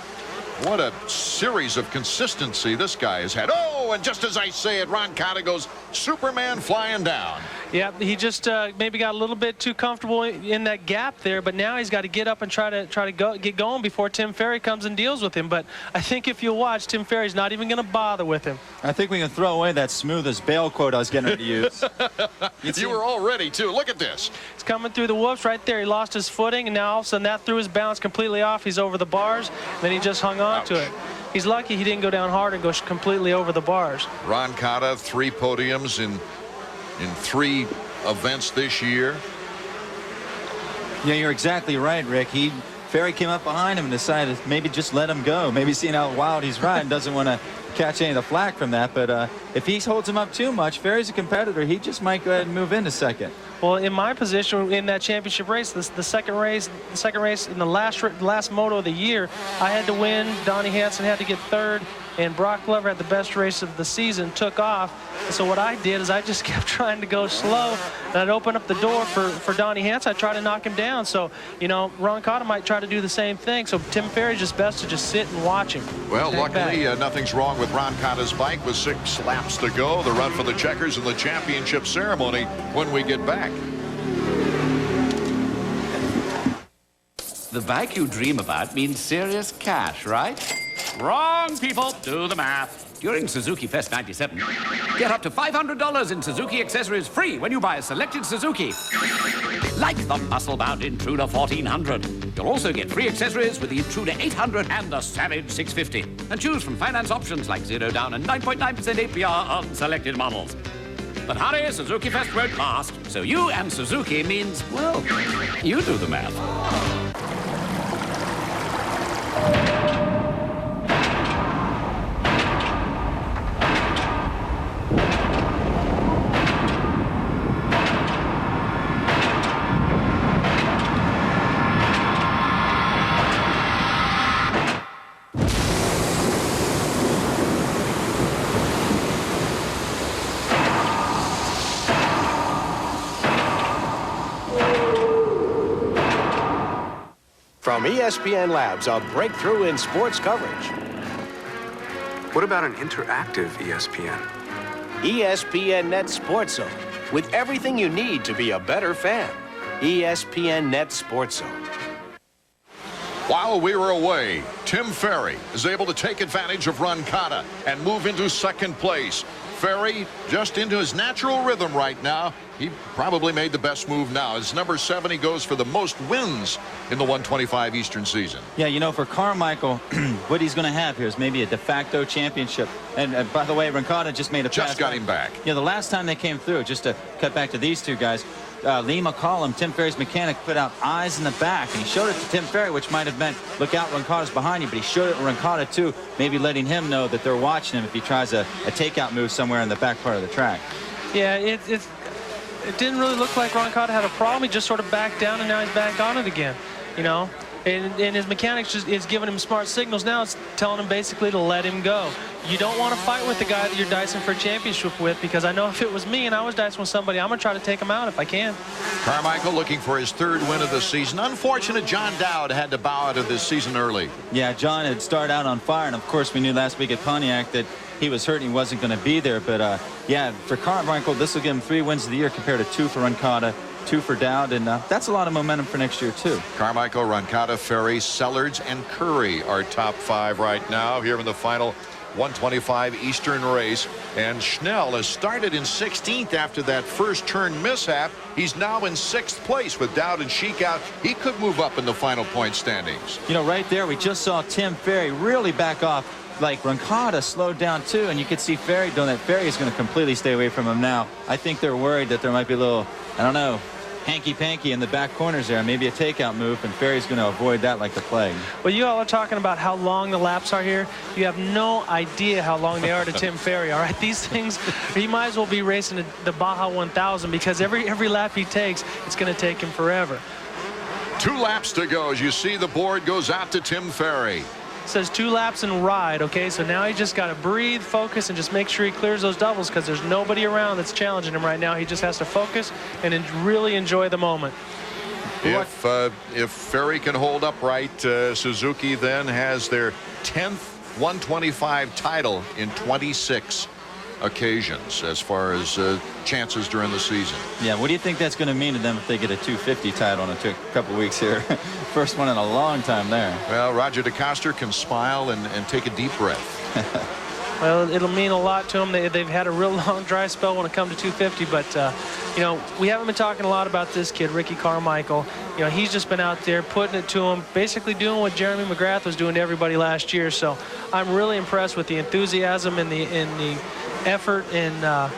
What a series of consistency this guy has had. Oh, and just as I say it, Roncada goes Superman flying down. Yeah, he just maybe got a little bit too comfortable in that gap there, but now he's got to get up and try to get going before Tim Ferry comes and deals with him. But I think if you watch, Tim Ferry's not even going to bother with him. I think we can throw away that smooth as bail quote I was getting ready to use. You were all ready, too. Look at this. He's coming through the whoops right there. He lost his footing, and now all of a sudden that threw his balance completely off. He's over the bars, and then he just hung on to it. He's lucky he didn't go down hard and go completely over the bars. Roncada, 3 podiums in 3 events this year. Yeah, you're exactly right, Rick. Ferry came up behind him and decided maybe just let him go. Maybe seeing how wild he's riding, doesn't want to catch any of the flack from that. But if he holds him up too much, Ferry's a competitor. He just might go ahead and move into second. Well, in my position in that championship race, the second race in the last moto of the year, I had to win. Donnie Hansen had to get 3rd, and Brock Glover had the best race of the season, took off. And so what I did is I just kept trying to go slow, and I'd open up the door for Donnie Hansen. I'd try to knock him down. So, you know, Roncada might try to do the same thing. So Tim Ferry's just best to just sit and watch him. Well, luckily, nothing's wrong with Roncada's bike with 6 laps to go. The run for the checkers and the championship ceremony when we get back. The bike you dream about means serious cash, right? Wrong, people. Do the math. During Suzuki Fest 97, get up to $500 in Suzuki accessories free when you buy a selected Suzuki. Like the muscle-bound Intruder 1400. You'll also get free accessories with the Intruder 800 and the Savage 650. And choose from finance options like 0 down and 9.9% APR on selected models. But hurry, Suzuki Fest won't last. So you and Suzuki means, well, you do the math. From ESPN Labs, a breakthrough in sports coverage. What about an interactive ESPN? ESPN Net Sports Zone, with everything you need to be a better fan. ESPN Net Sports Zone. While we were away, Tim Ferry is able to take advantage of Roncada and move into second place. Ferry just into his natural rhythm right now. He probably made the best move now. As number 7, he goes for the most wins in the 125 Eastern season. Yeah, you know, for Carmichael, what he's going to have here is maybe a de facto championship. And by the way, Rancada just made a pass. Just got him back. Yeah, the last time they came through, just to cut back to these two guys, Lee McCollum, Tim Ferry's mechanic, put out eyes in the back, and he showed it to Tim Ferry, which might have meant, look out, Rancada's behind you, but he showed it to Rancada too, maybe letting him know that they're watching him if he tries a takeout move somewhere in the back part of the track. Yeah, it didn't really look like Rancada had a problem. He just sort of backed down, and now he's back on it again, you know. And his mechanics just is giving him smart signals now. It's telling him basically to let him go. You don't want to fight with the guy that you're dicing for a championship with, because I know if it was me and I was dicing with somebody, I'm going to try to take him out if I can. Carmichael looking for his 3rd win of the season. Unfortunate John Dowd had to bow out of this season early. Yeah, John had started out on fire, and of course we knew last week at Pontiac that he was hurt and he wasn't going to be there. But yeah, for Carmichael, this will give him 3 wins of the year compared to 2 for Rancada, 2 for Dowd, and that's a lot of momentum for next year too. Carmichael, Rancada, Ferry, Sellards, and Curry are top 5 right now here in the final 125 Eastern race. And Schnell has started in 16th after that first turn mishap. He's now in 6th place with Dowd and Sheik out. He could move up in the final point standings. You know, right there we just saw Tim Ferry really back off. Like Rancada slowed down too, and you could see Ferry doing that. Ferry is going to completely stay away from him now. I think they're worried that there might be a little, I don't know, hanky-panky in the back corners there, maybe a takeout move, and Ferry's going to avoid that like the plague. Well, you all are talking about how long the laps are here. You have no idea how long they are to Tim Ferry, all right? These things, he might as well be racing the Baja 1000, because every lap he takes, it's going to take him forever. 2 laps to go as you see the board goes out to Tim Ferry. It says 2 laps and ride, okay? So now he just got to breathe, focus, and just make sure he clears those doubles, because there's nobody around that's challenging him right now. He just has to focus and really enjoy the moment. If Ferry can hold upright, Suzuki then has their 10th 125 title in 26 occasions as far as chances during the season. Yeah, what do you think that's going to mean to them if they get a 250 title in a couple weeks here? First one in a long time there. Well, Roger DeCoster can smile and take a deep breath. Well, it'll mean a lot to them. They've had a real long dry spell when it comes to 250, but you know, we haven't been talking a lot about this kid, Ricky Carmichael. You know, he's just been out there putting it to him, basically doing what Jeremy McGrath was doing to everybody last year. So I'm really impressed with the enthusiasm and the effort and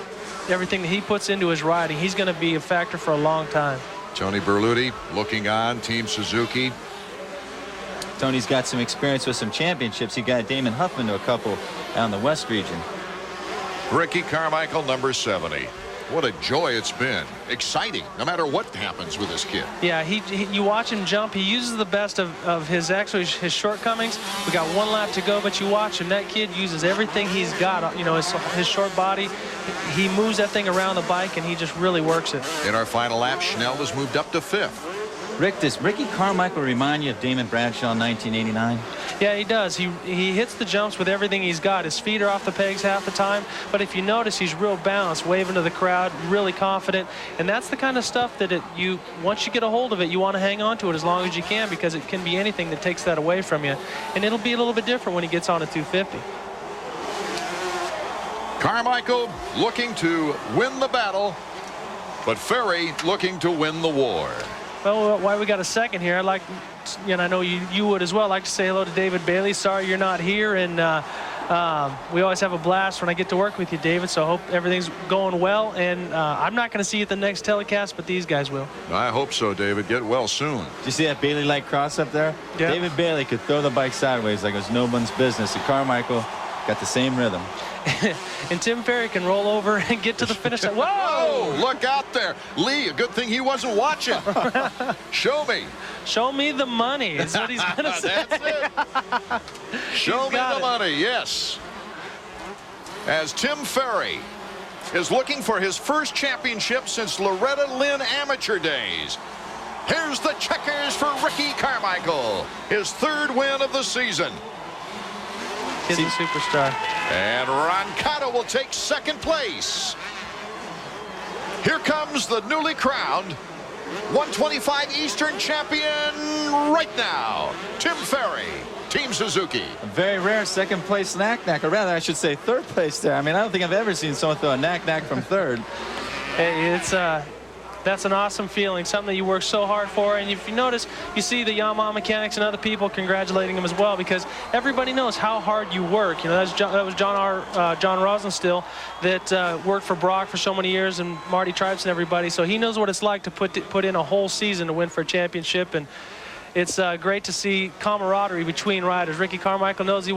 everything that he puts into his riding. He's going to be a factor for a long time. Tony Berluti looking on, Team Suzuki. Tony's got some experience with some championships. He got Damon Huffman to a couple out in the West region. Ricky Carmichael, number 70. What a joy it's been. Exciting, no matter what happens with this kid. Yeah, you watch him jump. He uses the best of his shortcomings. We got 1 lap to go, but you watch him. That kid uses everything he's got. You know, his short body. He moves that thing around the bike, and he just really works it. In our final lap, Schnell has moved up to 5th. Rick, does Ricky Carmichael remind you of Damon Bradshaw in 1989? Yeah, he does. He hits the jumps with everything he's got. His feet are off the pegs half the time, but if you notice, he's real balanced, waving to the crowd, really confident, and that's the kind of stuff that once you get a hold of it, you want to hang on to it as long as you can, because it can be anything that takes that away from you, and it'll be a little bit different when he gets on a 250. Carmichael looking to win the battle, but Ferry looking to win the war. Well, while we got a second here, I'd like, and I know you would as well, I'd like to say hello to David Bailey. Sorry you're not here, and we always have a blast when I get to work with you, David, so I hope everything's going well, and I'm not going to see you at the next telecast, but these guys will. I hope so, David. Get well soon. Did you see that Bailey-like cross up there? Yeah. David Bailey could throw the bike sideways like it was no one's business, and Carmichael got the same rhythm. And Tim Ferry can roll over and get to the finish line. Whoa! Look out there. Lee, a good thing he wasn't watching. Show me. Show me the money is what he's going to say. That's it. Show me the money, yes. As Tim Ferry is looking for his first championship since Loretta Lynn amateur days. Here's the checkers for Ricky Carmichael. His 3rd win of the season. He's a superstar. And Rancada will take 2nd place. Here comes the newly crowned 125 Eastern champion right now, Tim Ferry, Team Suzuki. A very rare second place knack-knack, or rather I should say third place there. I mean, I don't think I've ever seen someone throw a knack-knack from third. Hey, that's an awesome feeling, something that you work so hard for. And if you notice, you see the Yamaha mechanics and other people congratulating him as well, because everybody knows how hard you work. You know, that was John Rosenstiel that worked for Brock for so many years, and Marty Tripes and everybody. So he knows what it's like to put in a whole season to win for a championship. And it's great to see camaraderie between riders. Ricky Carmichael knows he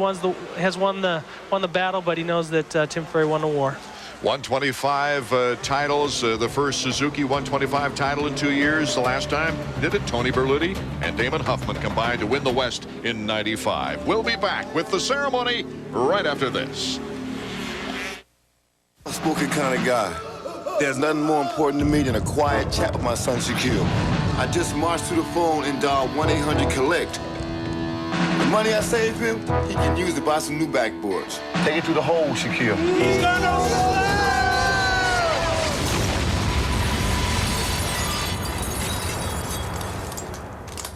has won the battle, but he knows that Tim Ferry won the war. 125 titles, the first Suzuki 125 title in 2 years. The last time did it, Tony Berluti and Damon Huffman combined to win the West in '95. We'll be back with the ceremony right after this. I'm a spoken kind of guy. There's nothing more important to me than a quiet chat with my son Shaquille. I just marched to the phone and dialed 1-800-COLLECT. The money I saved him, he can use to buy some new backboards. Take it to the hole, Shaquille. He's gonna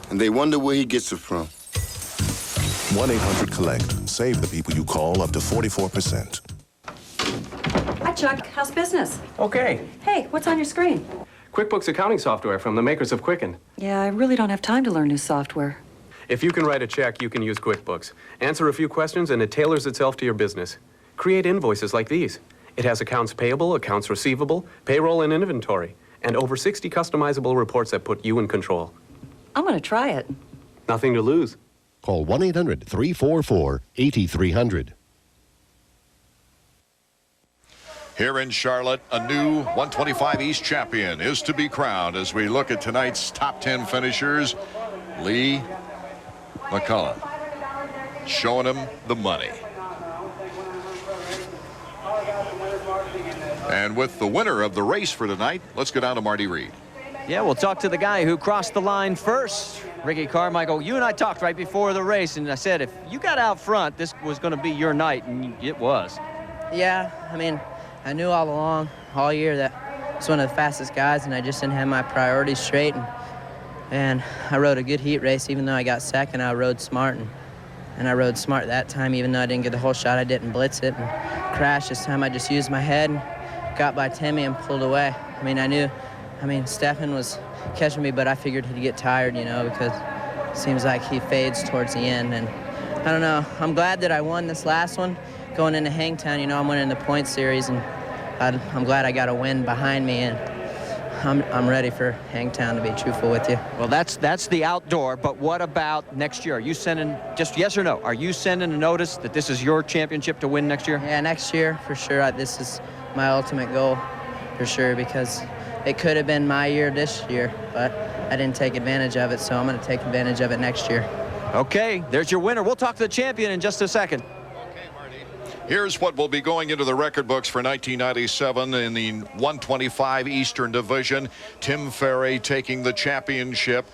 and they wonder where he gets it from. 1-800-COLLECT. Save the people you call up to 44%. Hi, Chuck. How's business? Okay. Hey, what's on your screen? QuickBooks accounting software from the makers of Quicken. Yeah, I really don't have time to learn new software. If you can write a check, you can use QuickBooks. Answer a few questions and it tailors itself to your business. Create invoices like these. It has accounts payable, accounts receivable, payroll, and inventory, and over 60 customizable reports that put you in control. I'm going to try it. Nothing to lose. Call 1-800-344-8300. Here in Charlotte, a new 125 East champion is to be crowned as we look at tonight's top 10 finishers. Lee McCullough showing him the money. And with the winner of the race for tonight, let's go down to Marty Reed. Yeah, we'll talk to the guy who crossed the line first. Ricky Carmichael, you and I talked right before the race, and I said if you got out front, this was going to be your night, and it was. Yeah, I mean, I knew all along, all year, that I was one of the fastest guys, and I just didn't have my priorities straight. And I rode a good heat race, even though I got second. I rode smart, and I rode smart that time, even though I didn't get the whole shot. I didn't blitz it and crash this time. I just used my head and got by Timmy and pulled away. I mean, Stefan was catching me, but I figured he'd get tired, you know, because it seems like he fades towards the end. And I don't know. I'm glad that I won this last one. Going into Hangtown, you know, I'm winning the point series, and I'm glad I got a win behind me, and I'm ready for Hangtown, to be truthful with you. Well, that's the outdoor, but what about next year? Are you sending, just yes or no, are you sending a notice that this is your championship to win next year? Yeah, next year, for sure. This is my ultimate goal, for sure, because it could have been my year this year, but I didn't take advantage of it, so I'm going to take advantage of it next year. Okay, there's your winner. We'll talk to the champion in just a second. Here's what will be going into the record books for 1997 in the 125 Eastern Division. Tim Ferry taking the championship.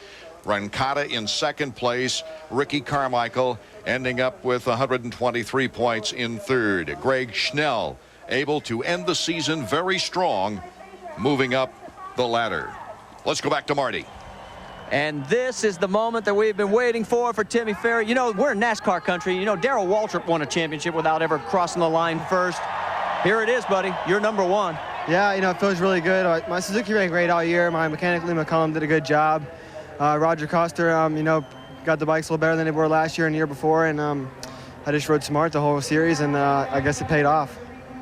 Rancata in second place. Ricky Carmichael ending up with 123 points in third. Greg Schnell able to end the season very strong, moving up the ladder. Let's go back to Marty. And this is the moment that we've been waiting for Timmy Ferry. You know, we're in NASCAR country. You know, Darrell Waltrip won a championship without ever crossing the line first. Here it is, buddy. You're number one. Yeah, you know, it feels really good. My Suzuki ran great all year. My mechanic, Lee McCullum, did a good job. Roger Coster, you know, got the bikes a little better than they were last year and the year before. And I just rode smart the whole series, and I guess it paid off.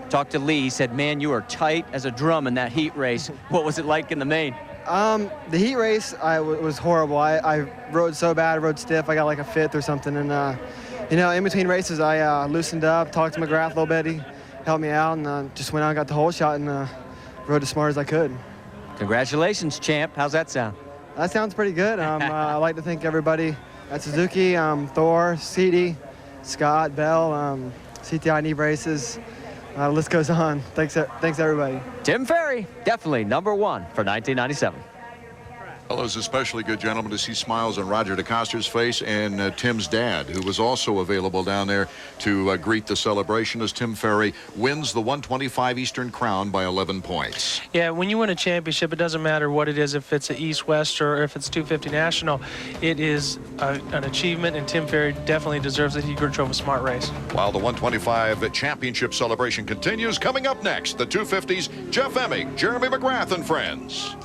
Talked to Lee. He said, man, you were tight as a drum in that heat race. What was it like in the main? The heat race was horrible. I rode so bad, I rode stiff. I got like a fifth or something. And, you know, in between races, I loosened up, talked to McGrath a little bit. He helped me out, and just went out and got the whole shot and rode as smart as I could. Congratulations, champ. How's that sound? That sounds pretty good. I'd like to thank everybody at Suzuki, Thor, CD, Scott, Bell, CTI Neve Races. The list goes on. Thanks everybody. Tim Ferry, definitely number one for 1997. Well, it was especially good, gentlemen, to see smiles on Roger DeCoster's face and Tim's dad, who was also available down there to greet the celebration as Tim Ferry wins the 125 Eastern Crown by 11 points. Yeah, when you win a championship, it doesn't matter what it is, if it's an East-West or if it's 250 National. It is an achievement, and Tim Ferry definitely deserves it. He drove a smart race. While the 125 championship celebration continues, coming up next, the 250s, Jeff Emig, Jeremy McGrath, and friends.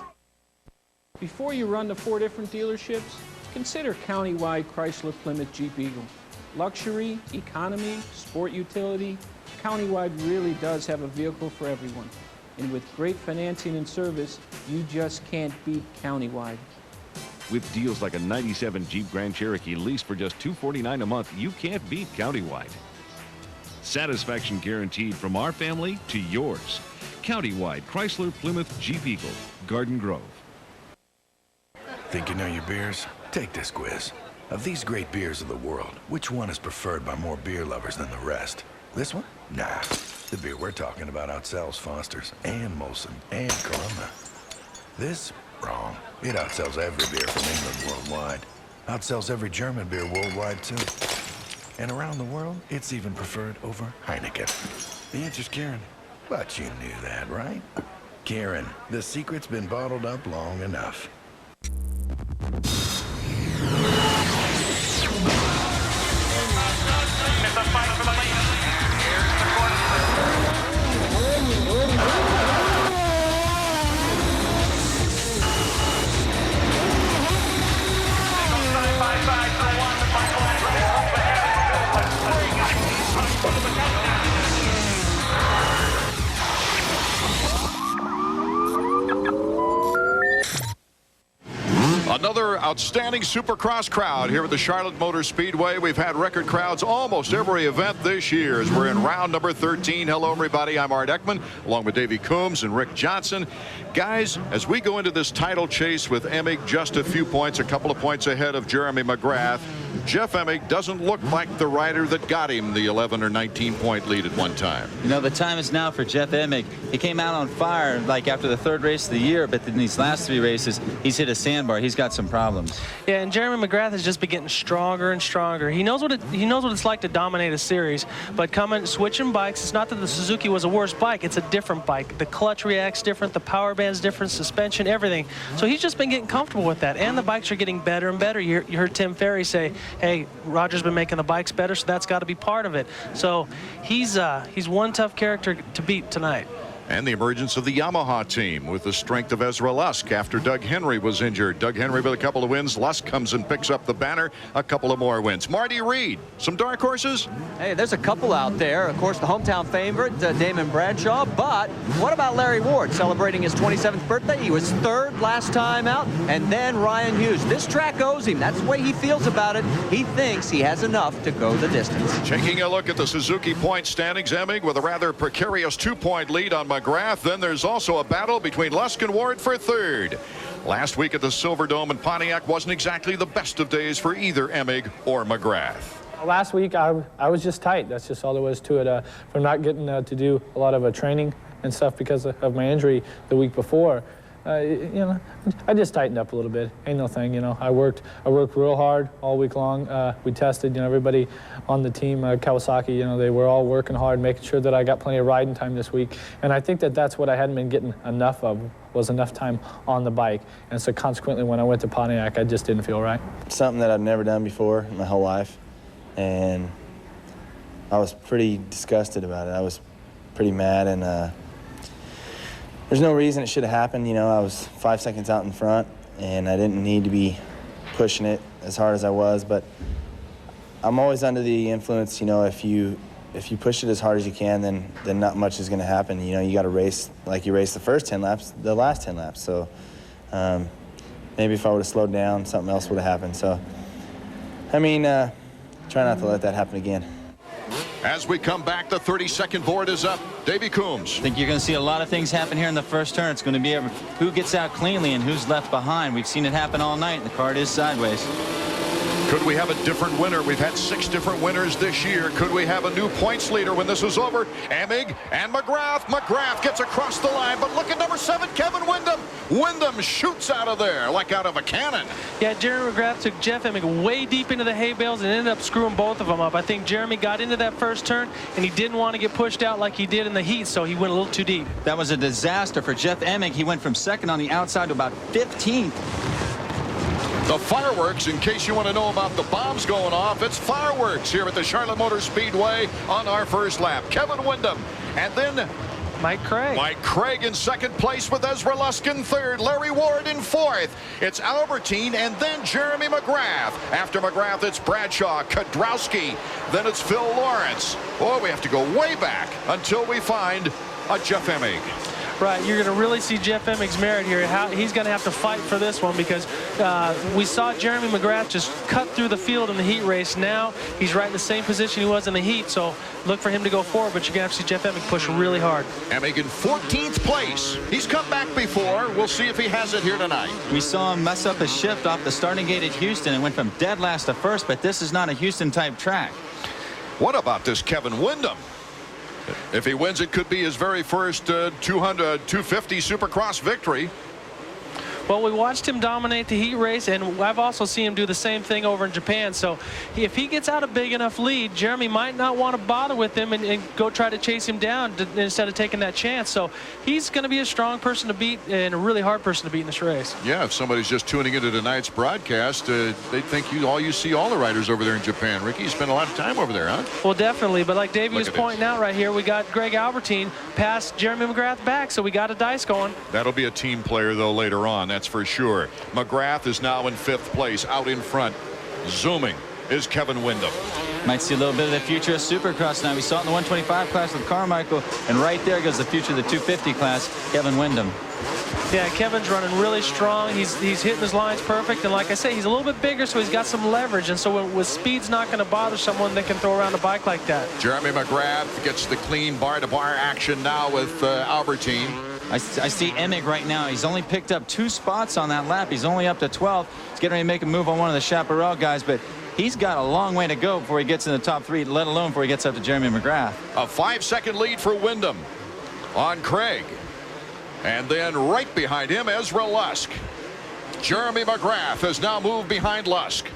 Before you run to 4 different dealerships, consider countywide Chrysler Plymouth Jeep Eagle. Luxury, economy, sport utility, Countywide really does have a vehicle for everyone. And with great financing and service, you just can't beat Countywide. With deals like a 97 Jeep Grand Cherokee leased for just $249 a month, you can't beat Countywide. Satisfaction guaranteed from our family to yours. Countywide Chrysler Plymouth Jeep Eagle, Garden Grove. Think you know your beers? Take this quiz. Of these great beers of the world, which one is preferred by more beer lovers than the rest? This one? Nah. The beer we're talking about outsells Foster's and Molson and Corona. This? Wrong. It outsells every beer from England worldwide. Outsells every German beer worldwide, too. And around the world, it's even preferred over Heineken. The answer's Karen. But you knew that, right? Karen, the secret's been bottled up long enough. Another outstanding Supercross crowd here at the Charlotte Motor Speedway. We've had record crowds almost every event this year as we're in round number 13. Hello, everybody. I'm Art Ekman, along with Davey Coombs and Rick Johnson. Guys, as we go into this title chase with Emig just a few points, a couple of points ahead of Jeremy McGrath, Jeff Emig doesn't look like the rider that got him the 11 or 19-point lead at one time. You know, the time is now for Jeff Emig. He came out on fire like after the third race of the year, but in these last 3 races, he's hit a sandbar. He's got some problems. Yeah, and Jeremy McGrath has just been getting stronger and stronger. He knows what it's like to dominate a series, but switching bikes, it's not that the Suzuki was a worse bike, it's a different bike. The clutch reacts different, the power band's different, suspension, everything. So he's just been getting comfortable with that, and the bikes are getting better and better. You heard Tim Ferry say, hey, Roger's been making the bikes better, so that's got to be part of it. So he's one tough character to beat tonight. And the emergence of the Yamaha team with the strength of Ezra Lusk after Doug Henry was injured. Doug Henry with a couple of wins. Lusk comes and picks up the banner. A couple of more wins. Marty Reed, some dark horses? Hey, there's a couple out there. Of course, the hometown favorite, Damon Bradshaw. But what about Larry Ward celebrating his 27th birthday? He was 3rd last time out. And then Ryan Hughes. This track owes him. That's the way he feels about it. He thinks he has enough to go the distance. Taking a look at the Suzuki point standings, Emig with a rather precarious 2-point lead on McGrath. Then there's also a battle between Lusk and Ward for 3rd. Last week at the Silverdome in Pontiac wasn't exactly the best of days for either Emig or McGrath. Last week, I was just tight. That's just all there was to it. From not getting to do a lot of training and stuff because of my injury the week before. You know, I just tightened up a little bit. Ain't no thing, you know. I worked real hard all week long. We tested, you know, everybody on the team, Kawasaki, you know, they were all working hard, making sure that I got plenty of riding time this week. And I think that that's what I hadn't been getting enough of, was enough time on the bike. And so consequently, when I went to Pontiac, I just didn't feel right. Something that I've never done before in my whole life. And I was pretty disgusted about it. I was pretty mad, and there's no reason it should have happened. You know, I was 5 seconds out in front, and I didn't need to be pushing it as hard as I was. But I'm always under the influence. You know, if you push it as hard as you can, then not much is going to happen. You know, you got to race like you raced the first 10 laps, the last 10 laps. So maybe if I would have slowed down, something else would have happened. So, I mean, try not to let that happen again. As we come back, the 30-second board is up. Davey Coombs. I think you're going to see a lot of things happen here in the first turn. It's going to be who gets out cleanly and who's left behind. We've seen it happen all night, and the card is sideways. Could we have a different winner? We've had 6 different winners this year. Could we have a new points leader when this is over? Emig and McGrath. McGrath gets across the line, but look at number 7, Kevin Windham. Wyndham shoots out of there like out of a cannon. Yeah, Jeremy McGrath took Jeff Emig way deep into the hay bales and ended up screwing both of them up. I think Jeremy got into that first turn, and he didn't want to get pushed out like he did in the heat, so he went a little too deep. That was a disaster for Jeff Emig. He went from second on the outside to about 15th. The fireworks, in case you want to know about the bombs going off, it's fireworks here at the Charlotte Motor Speedway on our first lap. Kevin Wyndham, and then Mike Craig. Mike Craig in second place with Ezra Lusk in third. Larry Ward in fourth. It's Albertine and then Jeremy McGrath. After McGrath, it's Bradshaw, Kadrowski. Then it's Phil Lawrence. Oh, we have to go way back until we find a Jeff Emig. Right, you're going to really see Jeff Emig's merit here. He's going to have to fight for this one because we saw Jeremy McGrath just cut through the field in the heat race. Now he's right in the same position he was in the heat, so look for him to go forward, but you're going to have to see Jeff Emig push really hard. Emig in 14th place. He's come back before. We'll see if he has it here tonight. We saw him mess up a shift off the starting gate at Houston and went from dead last to first, but this is not a Houston-type track. What about this Kevin Wyndham? If he wins, it could be his very first 250 Supercross victory. Well, we watched him dominate the heat race, and I've also seen him do the same thing over in Japan. So if he gets out a big enough lead, Jeremy might not want to bother with him and go try to chase him down instead of taking that chance. So he's going to be a strong person to beat and a really hard person to beat in this race. Yeah, if somebody's just tuning into tonight's broadcast, they think you see all the riders over there in Japan. Ricky, you spent a lot of time over there, huh? Well, definitely. But like Davey was pointing out right here, we got Greg Albertine past Jeremy McGrath back, so we got a dice going. That'll be a team player, though, later on. That's for sure. McGrath is now in 5th place. Out in front, zooming, is Kevin Wyndham. Might see a little bit of the future of Supercross now. We saw it in the 125 class with Carmichael, and right there goes the future of the 250 class, Kevin Wyndham. Yeah, Kevin's running really strong. He's hitting his lines perfect, and like I say, he's a little bit bigger, so he's got some leverage, and so with speed's not going to bother someone that can throw around a bike like that. Jeremy McGrath gets the clean bar-to-bar action now with Albertine. I see Emig right now. He's only picked up 2 spots on that lap. He's only up to 12. He's getting ready to make a move on one of the Chaparral guys, but he's got a long way to go before he gets in the top 3, let alone before he gets up to Jeremy McGrath. A 5-second lead for Wyndham on Craig. And then right behind him, Ezra Lusk. Jeremy McGrath has now moved behind Lusk.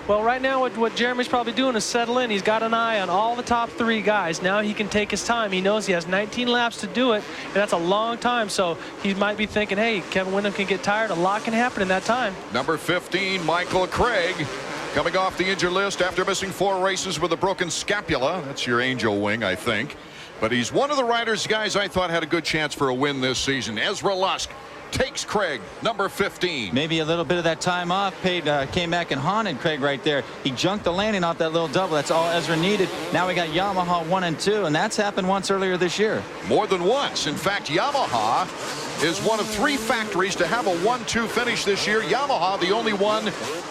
Well, right now what Jeremy's probably doing is settle in. He's got an eye on all the top 3 guys. Now he can take his time. He knows he has 19 laps to do it, and that's a long time. So he might be thinking, hey, Kevin Wyndham can get tired. A lot can happen in that time. Number 15, Michael Craig, coming off the injured list after missing 4 races with a broken scapula. That's your angel wing, I think. But he's one of the riders, guys, I thought had a good chance for a win this season. Ezra Lusk takes Craig, number 15. Maybe a little bit of that time off came back and haunted Craig right there. He junked the landing off that little double. That's all Ezra needed. Now we got Yamaha 1 and 2, and that's happened once earlier this year. More than once. In fact, Yamaha is one of 3 factories to have a 1-2 finish this year. Yamaha, the only one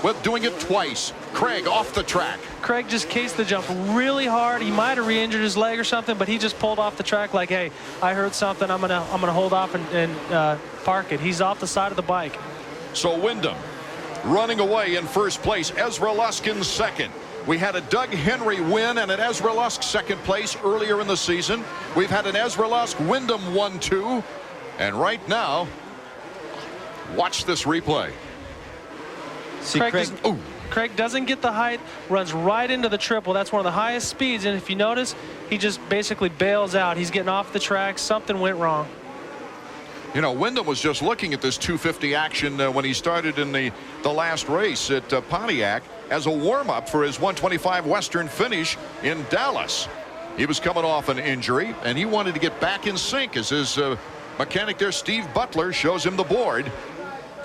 with doing it twice. Craig off the track. Craig just cased the jump really hard. He might have re-injured his leg or something, but he just pulled off the track like, hey, I heard something. I'm gonna hold off and park it. He's off the side of the bike. So Wyndham running away in first place. Ezra Lusk in second. We had a Doug Henry win and an Ezra Lusk second place earlier in the season. We've had an Ezra Lusk Wyndham 1-2. And right now, watch this replay. See, Craig doesn't get the height, runs right into the triple. That's one of the highest speeds, and if you notice, he just basically bails out. He's getting off the track. Something went wrong. You know, Wyndham was just looking at this 250 action when he started in the last race at Pontiac as a warm-up for his 125 Western finish in Dallas. He was coming off an injury, and he wanted to get back in sync as his mechanic there, Steve Butler, shows him the board.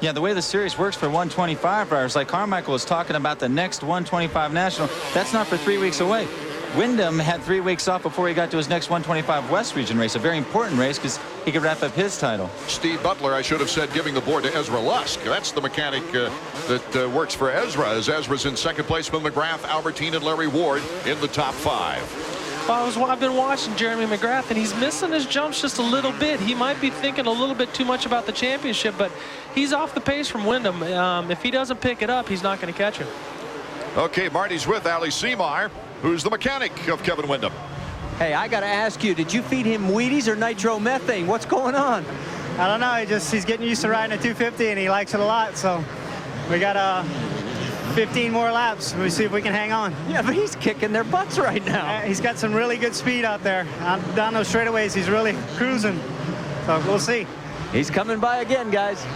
Yeah, the way the series works for 125 riders, like Carmichael was talking about the next 125 National, that's not for 3 weeks away. Wyndham had 3 weeks off before he got to his next 125 West Region race, a very important race because he could wrap up his title. Steve Butler, I should have said, giving the board to Ezra Lusk. That's the mechanic that works for Ezra, as Ezra's in second place with McGrath, Albertine, and Larry Ward in the top 5. Well, I've been watching Jeremy McGrath, and he's missing his jumps just a little bit. He might be thinking a little bit too much about the championship, but he's off the pace from Wyndham. If he doesn't pick it up, he's not going to catch him. Okay, Marty's with Ali Seymour, who's the mechanic of Kevin Wyndham. Hey, I got to ask you, did you feed him Wheaties or nitromethane? What's going on? I don't know. He's getting used to riding a 250, and he likes it a lot. So we got 15 more laps. We'll see if we can hang on. Yeah, but he's kicking their butts right now. He's got some really good speed out there. Down those straightaways, he's really cruising. So we'll see. He's coming by again, guys.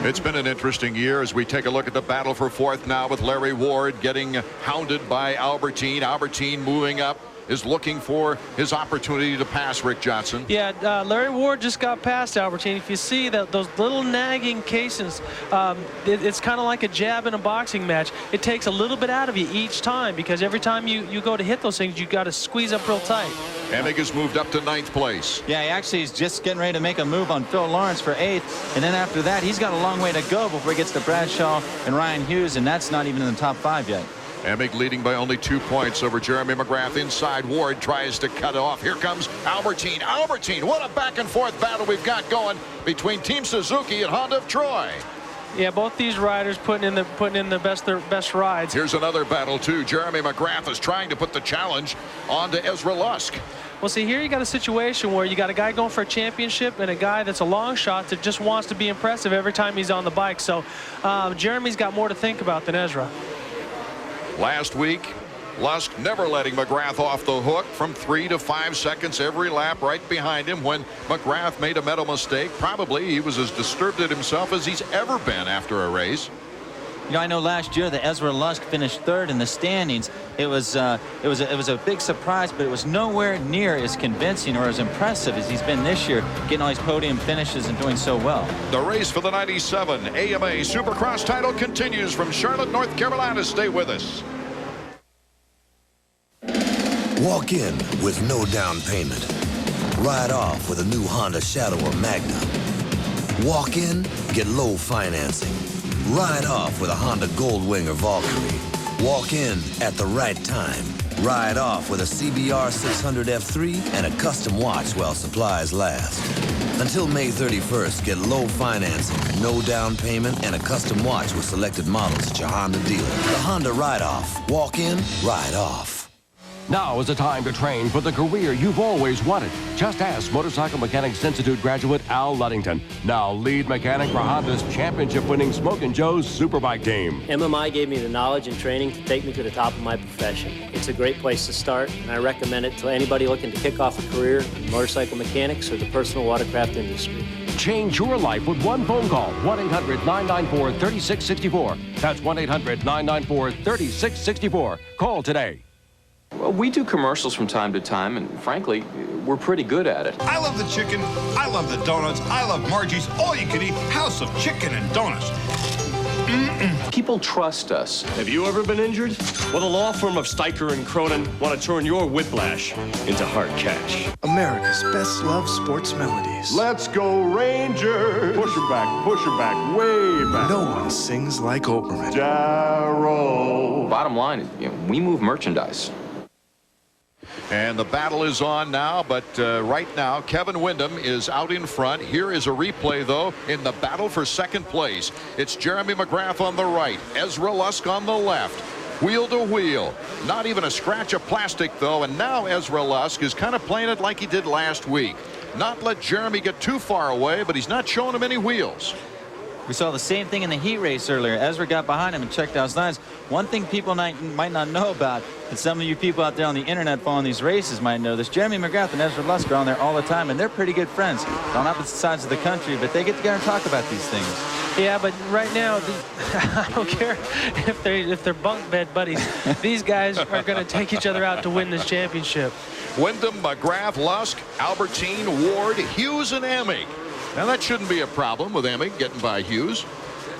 It's been an interesting year as we take a look at the battle for fourth now with Larry Ward getting hounded by Albertine. Albertine moving up, is looking for his opportunity to pass Rick Johnson. Yeah, Larry Ward just got past Albertine. If you see that those little nagging cases, it's kind of like a jab in a boxing match. It takes a little bit out of you each time because every time you go to hit those things, you got to squeeze up real tight. Emig has moved up to 9th place. Yeah, he actually is just getting ready to make a move on Phil Lawrence for 8th. And then after that, he's got a long way to go before he gets to Bradshaw and Ryan Hughes, and that's not even in the top 5 yet. Emig leading by only 2 points over Jeremy McGrath. Inside, Ward tries to cut off. Here comes Albertine. Albertine, what a back and forth battle we've got going between Team Suzuki and Honda of Troy. Yeah, both these riders putting in their best rides. Here's another battle too. Jeremy McGrath is trying to put the challenge onto Ezra Lusk. Well, see, here you got a situation where you got a guy going for a championship and a guy that's a long shot that just wants to be impressive every time he's on the bike. So Jeremy's got more to think about than Ezra. Last week, Lusk never letting McGrath off the hook from 3 to 5 seconds every lap right behind him. When McGrath made a mental mistake, probably he was as disturbed at himself as he's ever been after a race. You know, I know last year that Ezra Lusk finished 3rd in the standings. It was a big surprise, but it was nowhere near as convincing or as impressive as he's been this year, getting all these podium finishes and doing so well. The race for the 97 AMA Supercross title continues from Charlotte, North Carolina. Stay with us. Walk in with no down payment. Ride off with a new Honda Shadow or Magna. Walk in, get low financing. Ride off with a Honda Goldwing or Valkyrie. Walk in at the right time. Ride off with a CBR 600 F3 and a custom watch while supplies last. Until May 31st, get low financing, no down payment, and a custom watch with selected models at your Honda dealer. The Honda Ride Off. Walk in, ride off. Now is the time to train for the career you've always wanted. Just ask Motorcycle Mechanics Institute graduate Al Luddington, now lead mechanic for Honda's championship-winning Smokin' Joe's Superbike team. MMI gave me the knowledge and training to take me to the top of my profession. It's a great place to start, and I recommend it to anybody looking to kick off a career in motorcycle mechanics or the personal watercraft industry. Change your life with one phone call, 1-800-994-3664. That's 1-800-994-3664. Call today. Well, we do commercials from time to time, and frankly, we're pretty good at it. I love the chicken. I love the donuts. I love Margie's all-you-can-eat house of chicken and donuts. People trust us. Have you ever been injured? Well, the law firm of Steicher and Cronin want to turn your whiplash into hard cash. America's best-loved sports melodies. Let's go Rangers! Push her back, way back. No one sings like Oberman. Darryl. Bottom line, we move merchandise. And the battle is on now, but right now Kevin Windham is out in front. Here is a replay, though, in the battle for second place. It's Jeremy McGrath on the right, Ezra Lusk on the left. Wheel to wheel. Not even a scratch of plastic, though, and now Ezra Lusk is kind of playing it like he did last week. Not let Jeremy get too far away, but he's not showing him any wheels. We saw the same thing in the heat race earlier. Ezra got behind him and checked out his lines. One thing people might not know about, that some of you people out there on the internet following these races might know this. Jeremy McGrath and Ezra Lusk are on there all the time, and they're pretty good friends. They're on opposite sides of the country, but they get together and talk about these things. Yeah, but right now, I don't care if they're bunk bed buddies. These guys are going to take each other out to win this championship. Windham, McGrath, Lusk, Albertine, Ward, Hughes, and Emig. Now, that shouldn't be a problem with Emig getting by Hughes.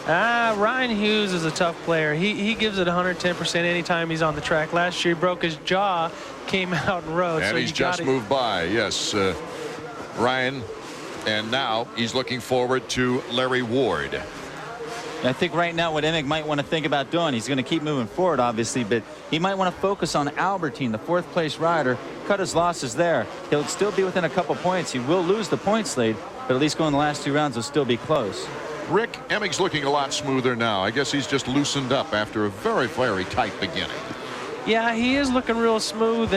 Ryan Hughes is a tough player. He gives it 110% anytime he's on the track. Last year, he broke his jaw, came out and rode. And so he's just moved by, yes, Ryan. And now he's looking forward to Larry Ward. I think right now what Emig might want to think about doing, he's going to keep moving forward, obviously, but he might want to focus on Albertine, the 4th place rider, cut his losses there. He'll still be within a couple points. He will lose the points lead, but at least going the last 2 rounds will still be close. Rick, Emig's looking a lot smoother now. I guess he's just loosened up after a very, very tight beginning. Yeah, he is looking real smooth,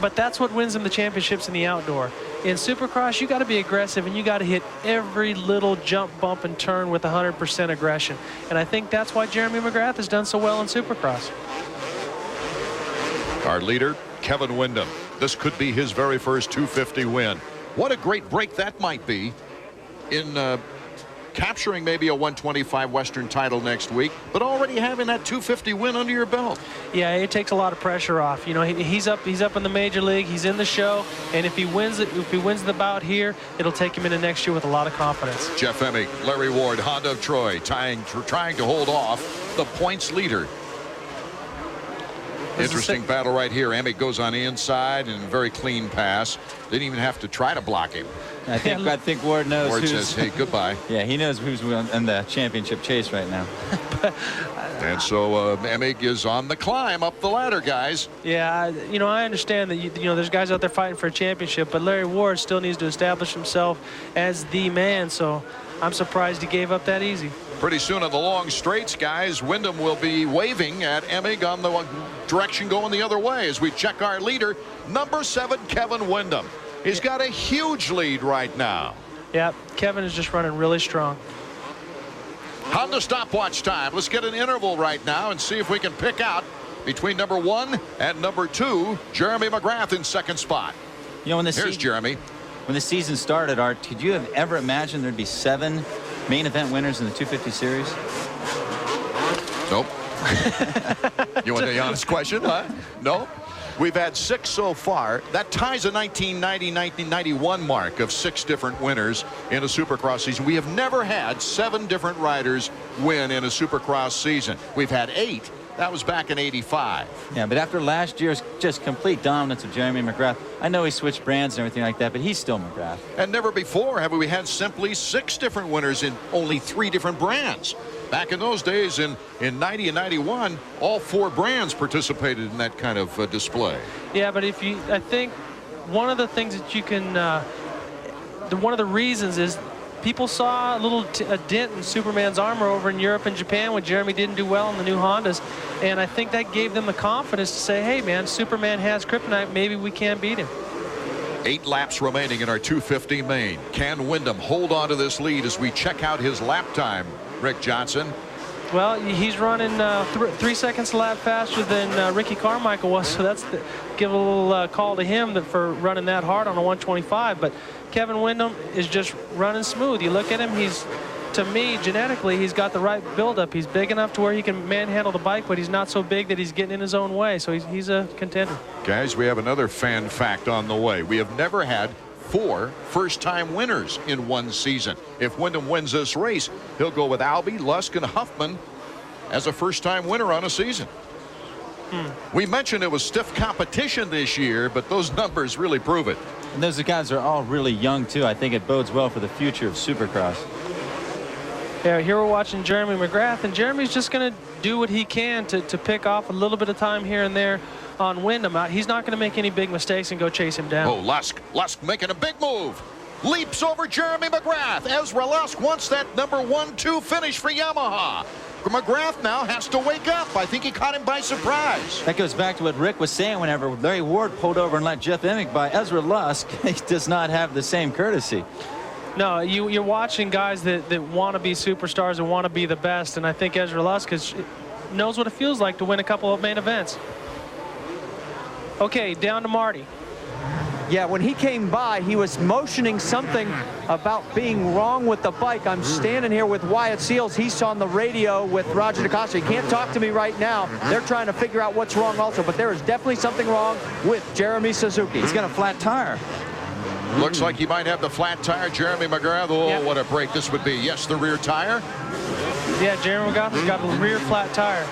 but that's what wins him the championships in the outdoor. In Supercross, you got to be aggressive, and you got to hit every little jump, bump, and turn with 100% aggression. And I think that's why Jeremy McGrath has done so well in Supercross. Our leader, Kevin Windham. This could be his very first 250 win. What a great break that might be in capturing maybe a 125 Western title next week, but already having that 250 win under your belt. Yeah, it takes a lot of pressure off. You know, he's up in the major league. He's in the show, and if he wins the bout here, it'll take him into next year with a lot of confidence. Jeff Emig, Larry Ward, Honda of Troy, trying to hold off the points leader. Interesting battle right here. Emig goes on the inside and very clean pass. Didn't even have to try to block him. I think Ward knows. Ward says, "Hey, goodbye." Yeah, he knows who's in the championship chase right now. And so Emig is on the climb up the ladder, guys. Yeah, you know, I understand that you know there's guys out there fighting for a championship, but Larry Ward still needs to establish himself as the man. So I'm surprised he gave up that easy. Pretty soon on the long straights, guys, Windham will be waving at Emig on the direction going the other way as we check our leader, number 7, Kevin Windham. He's got a huge lead right now. Yeah, Kevin is just running really strong. Honda stopwatch time. Let's get an interval right now and see if we can pick out between number 1 and number 2, Jeremy McGrath in second spot. You know, here's Jeremy. When the season started, Art, could you have ever imagined there'd be 7 main event winners in the 250 series? Nope. You want the honest question? Huh? No. We've had 6 so far. That ties a 1990-1991 mark of 6 different winners in a Supercross season. We have never had 7 different riders win in a Supercross season. We've had 8. That was back in '85. Yeah, but after last year's just complete dominance of Jeremy McGrath, I know he switched brands and everything like that, but he's still McGrath. And never before have we had simply 6 different winners in only 3 different brands. Back in those days, in 90 and 91, all 4 brands participated in that kind of display. Yeah, but I think one of the things that you can, one of the reasons is people saw a dent in Superman's armor over in Europe and Japan when Jeremy didn't do well in the new Hondas, and I think that gave them the confidence to say, hey man, Superman has kryptonite, maybe we can beat him. 8 laps remaining in our 250 main. Can Windham hold on to this lead as we check out his lap time, Rick Johnson? Well, he's running 3 seconds a lap faster than Ricky Carmichael was, so that's give a little call to him for running that hard on a 125. But Kevin Windham is just running smooth. You look at him, to me, genetically, he's got the right buildup. He's big enough to where he can manhandle the bike, but he's not so big that he's getting in his own way. So he's a contender. Guys, we have another fan fact on the way. We have never had 4 first-time winners in one season. If Windham wins this race, he'll go with Albie, Lusk, and Huffman as a first-time winner on a season. We mentioned it was stiff competition this year, but those numbers really prove it. And those guys are all really young, too. I think it bodes well for the future of Supercross. Yeah, here we're watching Jeremy McGrath, and Jeremy's just going to do what he can to pick off a little bit of time here and there on Windham. He's not going to make any big mistakes and go chase him down. Oh, Lusk making a big move. Leaps over Jeremy McGrath. Ezra Lusk wants that number 1-2 finish for Yamaha. McGrath now has to wake up. I think he caught him by surprise. That goes back to what Rick was saying whenever Larry Ward pulled over and let Jeff Emig by. Ezra Lusk, he does not have the same courtesy. No, you're watching guys that want to be superstars and want to be the best, and I think Ezra Lusk knows what it feels like to win a couple of main events. Okay, down to Marty. Yeah, when he came by, he was motioning something about being wrong with the bike. I'm standing here with Wyatt Seals. He's on the radio with Roger DeCosta. He can't talk to me right now. They're trying to figure out what's wrong also, but there is definitely something wrong with Jeremy Suzuki. He's got a flat tire. Looks like he might have the flat tire. Jeremy McGrath, what a break this would be. Yes, the rear tire. Yeah, Jeremy McGrath has got a rear flat tire.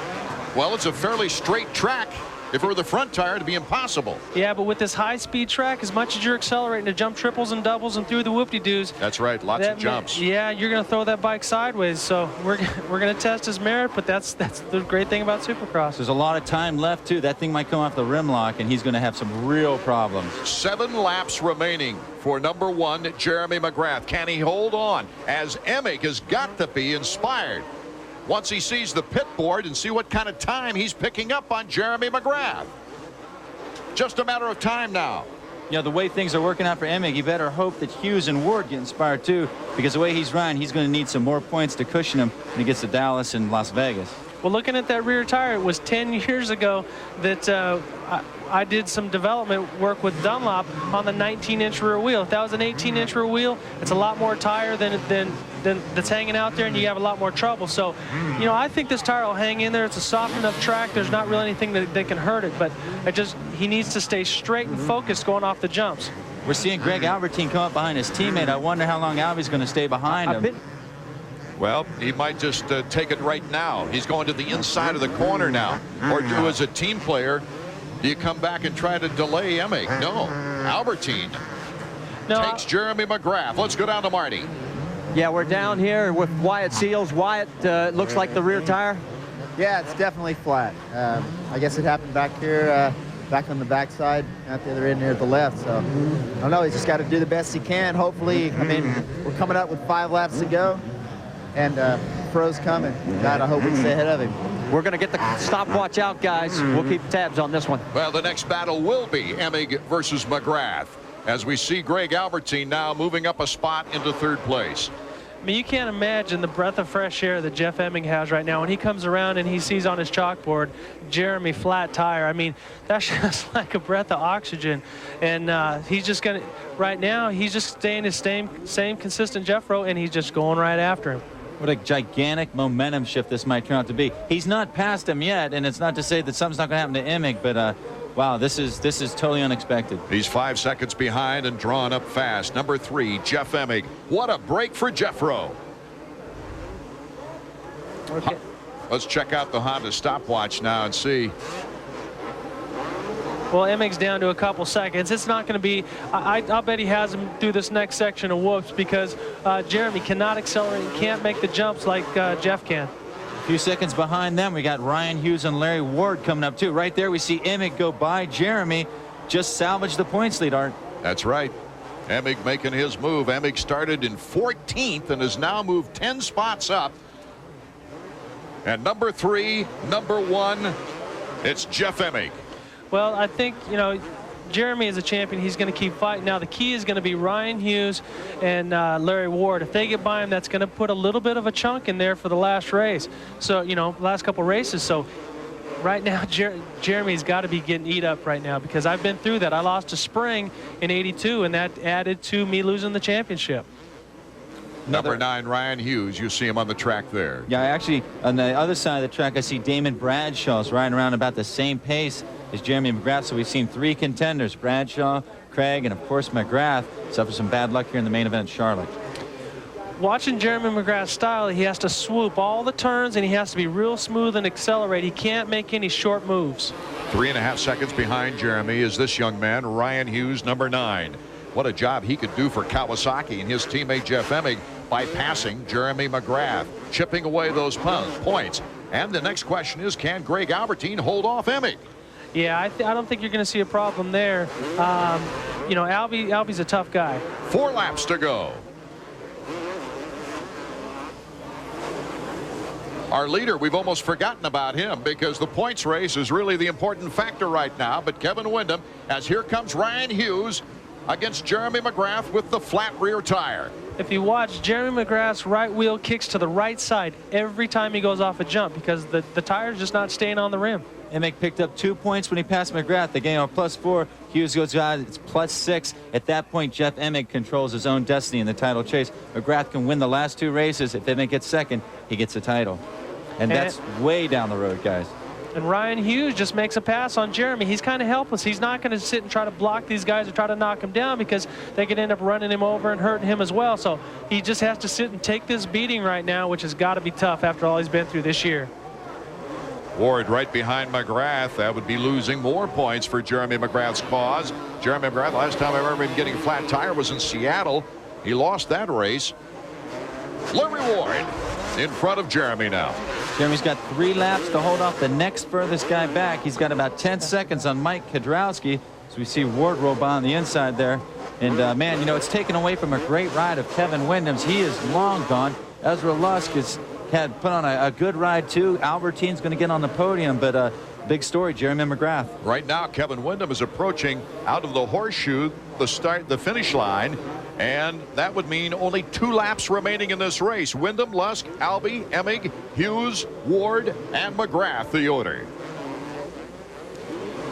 Well, it's a fairly straight track. If it were the front tire, it'd be impossible. Yeah, but with this high-speed track, as much as you're accelerating to jump triples and doubles and through the whoop-de-doos. That's right, lots of jumps. Yeah, you're going to throw that bike sideways. So we're going to test his merit, but that's the great thing about Supercross. There's a lot of time left, too. That thing might come off the rim lock, and he's going to have some real problems. 7 laps remaining for number 1, Jeremy McGrath. Can he hold on? As Emig has got to be inspired once he sees the pit board and see what kind of time he's picking up on Jeremy McGrath. Just a matter of time now. You know, the way things are working out for Emig, you better hope that Hughes and Ward get inspired too, because the way he's riding, he's going to need some more points to cushion him when he gets to Dallas and Las Vegas. Well, looking at that rear tire, it was 10 years ago that I did some development work with Dunlop on the 19-inch rear wheel. If that was an 18-inch rear wheel, it's a lot more tire than that's hanging out there, and you have a lot more trouble. So, you know, I think this tire will hang in there. It's a soft enough track. There's not really anything that can hurt it, but he needs to stay straight and focused going off the jumps. We're seeing Greg Albertine come up behind his teammate. I wonder how long Albie's going to stay behind him. Well, he might just take it right now. He's going to the inside of the corner now. Or as a team player, do you come back and try to delay Emig? No. Albertine takes Jeremy McGrath. Let's go down to Marty. Yeah, we're down here with Wyatt Seals. Wyatt, looks like the rear tire. Yeah, it's definitely flat. I guess it happened back here, back on the backside, at the other end here at the left. So, I don't know, he's just got to do the best he can. Hopefully, I mean, we're coming up with 5 laps to go, and Pro's coming. God, I hope we stay ahead of him. We're going to get the stopwatch out, guys. We'll keep tabs on this one. Well, the next battle will be Emig versus McGrath, as we see Greg Albertine now moving up a spot into 3rd place. I mean, you can't imagine the breath of fresh air that Jeff Emig has right now when he comes around and he sees on his chalkboard Jeremy flat tire. I mean, that's just like a breath of oxygen. And he's just going to, right now, he's just staying his same consistent Jeffro, and he's just going right after him. What a gigantic momentum shift this might turn out to be. He's not past him yet, and it's not to say that something's not going to happen to Emig, but wow, this is totally unexpected. He's 5 seconds behind and drawn up fast. Number 3, Jeff Emig. What a break for Jeffro. Okay. Let's check out the Honda stopwatch now and see. Well, Emig's down to a couple seconds. It's not going to be, I'll bet he has him through this next section of whoops, because Jeremy cannot accelerate and can't make the jumps like Jeff can. A few seconds behind them, we got Ryan Hughes and Larry Ward coming up too. Right there, we see Emig go by Jeremy. Just salvage the points lead, Art. That's right. Emig making his move. Emig started in 14th and has now moved 10 spots up. And number 3, number 1, it's Jeff Emig. Well, I think, you know, Jeremy is a champion. He's going to keep fighting. Now, the key is going to be Ryan Hughes and Larry Ward. If they get by him, that's going to put a little bit of a chunk in there for the last race. So, you know, last couple races. So, right now, Jeremy's got to be getting eat up right now, because I've been through that. I lost to Spring in '82, and that added to me losing the championship. Number 9, Ryan Hughes. You see him on the track there. Yeah, actually, on the other side of the track, I see Damon Bradshaw's riding around about the same pace as Jeremy McGrath. So we've seen 3 contenders, Bradshaw, Craig, and of course McGrath, suffer some bad luck here in the main event, Charlotte. Watching Jeremy McGrath's style, he has to swoop all the turns, and he has to be real smooth and accelerate. He can't make any short moves. 3.5 seconds behind Jeremy is this young man, Ryan Hughes, number 9. What a job he could do for Kawasaki and his teammate Jeff Emig by passing Jeremy McGrath, chipping away those points. And the next question is, can Greg Albertine hold off Emig? Yeah, I don't think you're going to see a problem there. You know, Albie's a tough guy. 4 laps to go. Our leader, we've almost forgotten about him, because the points race is really the important factor right now. But Kevin Windham, as here comes Ryan Hughes against Jeremy McGrath with the flat rear tire. If you watch, Jeremy McGrath's right wheel kicks to the right side every time he goes off a jump, because the tire's just not staying on the rim. Emig picked up 2 points when he passed McGrath. The game on +4. Hughes goes out. It's +6. At that point, Jeff Emig controls his own destiny in the title chase. McGrath can win the last 2 races. If Emig gets second, he gets the title. And that's way down the road, guys. And Ryan Hughes just makes a pass on Jeremy. He's kind of helpless. He's not going to sit and try to block these guys or try to knock him down, because they could end up running him over and hurting him as well. So he just has to sit and take this beating right now, which has got to be tough after all he's been through this year. Ward right behind McGrath. That would be losing more points for Jeremy McGrath's cause. Jeremy McGrath, last time I've ever been getting a flat tire was in Seattle. He lost that race. Larry Ward in front of Jeremy now. Jeremy's got 3 laps to hold off the next furthest guy back. He's got about 10 seconds on Mike Kudrowski. So we see Ward roll by on the inside there. And, man, you know, it's taken away from a great ride of Kevin Windham's. He is long gone. Ezra Lusk has put on a good ride, too. Albertine's going to get on the podium. But Big story, Jeremy McGrath. Right now, Kevin Windham is approaching out of the horseshoe, the finish line, and that would mean only 2 laps remaining in this race. Windham, Lusk, Albee, Emig, Hughes, Ward, and McGrath, the order.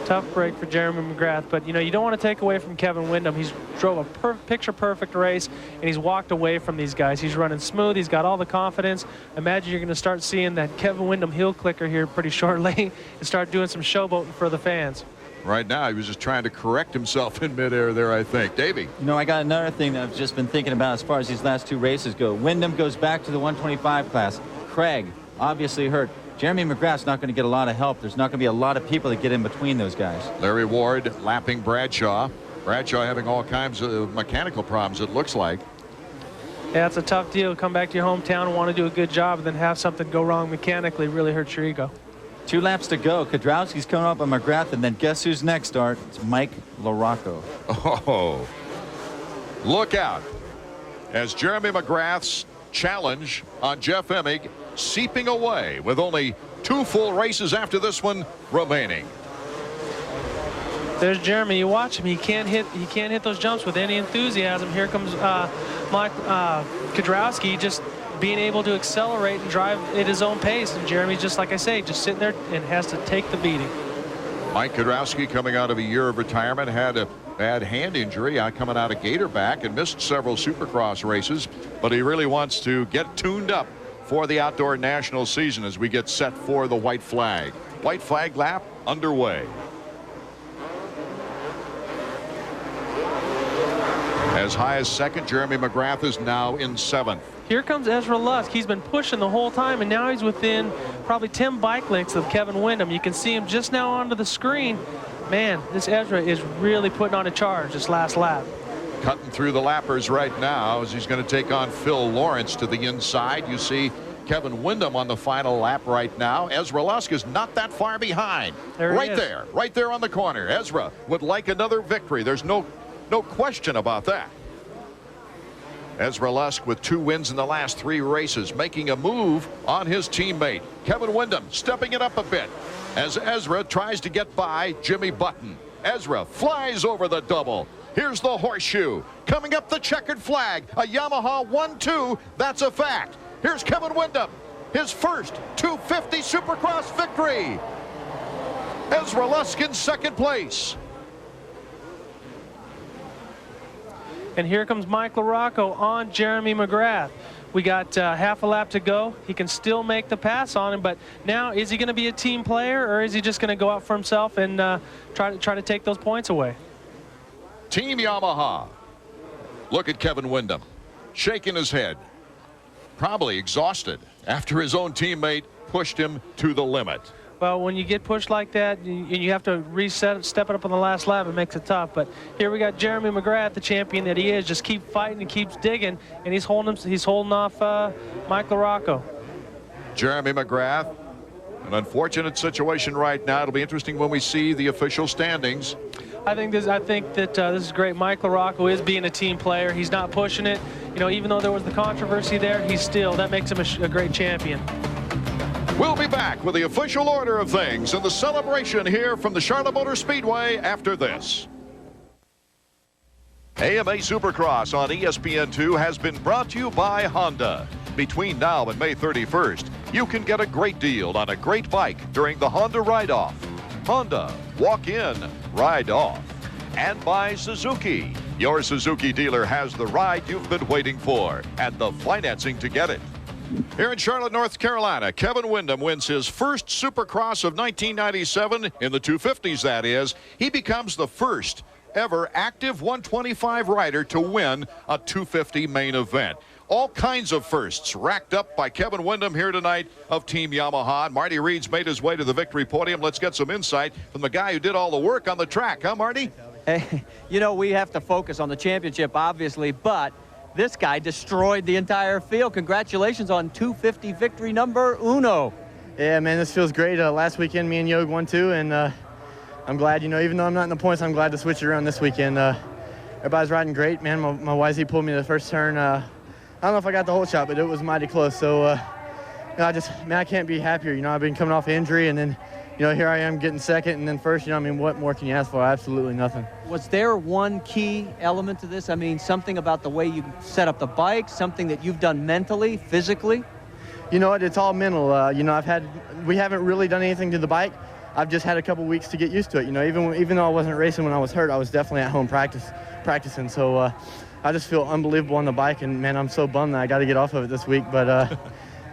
Tough break for Jeremy McGrath, but you know, you don't want to take away from Kevin Windham. He's drove a picture-perfect race, and he's walked away from these guys. He's running smooth. He's got all the confidence. Imagine you're going to start seeing that Kevin Windham heel clicker here pretty shortly and start doing some showboating for the fans. Right now, he was just trying to correct himself in midair there, I think. Davey. You know, I got another thing that I've just been thinking about as far as these last 2 races go. Windham goes back to the 125 class. Craig, obviously hurt. Jeremy McGrath's not going to get a lot of help. There's not going to be a lot of people that get in between those guys. Larry Ward lapping Bradshaw. Bradshaw having all kinds of mechanical problems, it looks like. Yeah, it's a tough deal. Come back to your hometown and want to do a good job, and then have something go wrong mechanically really hurts your ego. 2 laps to go. Kedrowski's coming up on McGrath, and then guess who's next, Art? It's Mike LaRocco. Oh, look out as Jeremy McGrath's challenge on Jeff Emig seeping away with only 2 full races after this one remaining. There's Jeremy. You watch him. He can't hit those jumps with any enthusiasm. Here comes Mike Kedrowski, just being able to accelerate and drive at his own pace. And Jeremy's just, like I say, just sitting there and has to take the beating. Mike Kedrowski, coming out of a year of retirement, had a bad hand injury coming out of Gatorback and missed several Supercross races, but he really wants to get tuned up for the outdoor national season as we get set for the white flag. White flag lap underway. As high as 2nd, Jeremy McGrath is now in 7th. Here comes Ezra Lusk. He's been pushing the whole time, and now he's within probably 10 bike lengths of Kevin Windham. You can see him just now onto the screen. Man, this Ezra is really putting on a charge this last lap. Cutting through the lappers right now as he's going to take on Phil Lawrence to the inside. You see Kevin Windham on the final lap right now. Ezra Lusk is not that far behind. Right there on the corner. Ezra would like another victory. There's no question about that. Ezra Lusk with 2 wins in the last 3 races, making a move on his teammate. Kevin Windham stepping it up a bit as Ezra tries to get by Jimmy Button. Ezra flies over the double. Here's the horseshoe. Coming up the checkered flag. A Yamaha 1-2. That's a fact. Here's Kevin Windham. His first 250 Supercross victory. Ezra Lusk in 2nd place. And here comes Mike LaRocco on Jeremy McGrath. We got half a lap to go. He can still make the pass on him, but now is he going to be a team player, or is he just going to go out for himself and try to take those points away? Team Yamaha. Look at Kevin Windham shaking his head, probably exhausted after his own teammate pushed him to the limit. Well, when you get pushed like that and you have to step it up on the last lap, it makes it tough. But here we got Jeremy McGrath, the champion that he is, just keep fighting and keeps digging, and he's holding off Mike LaRocco. Jeremy McGrath, an unfortunate situation right now. It'll be interesting when we see the official standings. I think that this is great. Mike LaRocco is being a team player. He's not pushing it. You know, even though there was the controversy there, that makes him a great champion. We'll be back with the official order of things and the celebration here from the Charlotte Motor Speedway after this. AMA Supercross on ESPN2 has been brought to you by Honda. Between now and May 31st, you can get a great deal on a great bike during the Honda Ride-Off. Honda, walk in, ride off. And by Suzuki. Your Suzuki dealer has the ride you've been waiting for and the financing to get it. Here in Charlotte, North Carolina, Kevin Windham wins his first Supercross of 1997, in the 250s that is. He becomes the first ever active 125 rider to win a 250 main event. All kinds of firsts racked up by Kevin Windham here tonight of Team Yamaha. Marty Reed's made his way to the victory podium. Let's get some insight from the guy who did all the work on the track, huh, Marty? Hey, you know, we have to focus on the championship, obviously, but this guy destroyed the entire field. Congratulations on 250 victory number uno. Yeah, man, this feels great. Last weekend, me and Yog won too, and I'm glad, you know, even though I'm not in the points, I'm glad to switch it around this weekend. Everybody's riding great, man. My YZ pulled me the first turn. I don't know if I got the whole shot, but it was mighty close. So, you know, I can't be happier. You know, I've been coming off injury and then you know, here I am getting second and then first. You know, I mean, what more can you ask for? Absolutely nothing. Was there one key element to this? I mean, something about the way you set up the bike, something that you've done mentally, physically? You know what? It's all mental. You know, we haven't really done anything to the bike. I've just had a couple weeks to get used to it. You know, even though I wasn't racing when I was hurt, I was definitely at home practicing. So I just feel unbelievable on the bike, and man, I'm so bummed that I got to get off of it this week. But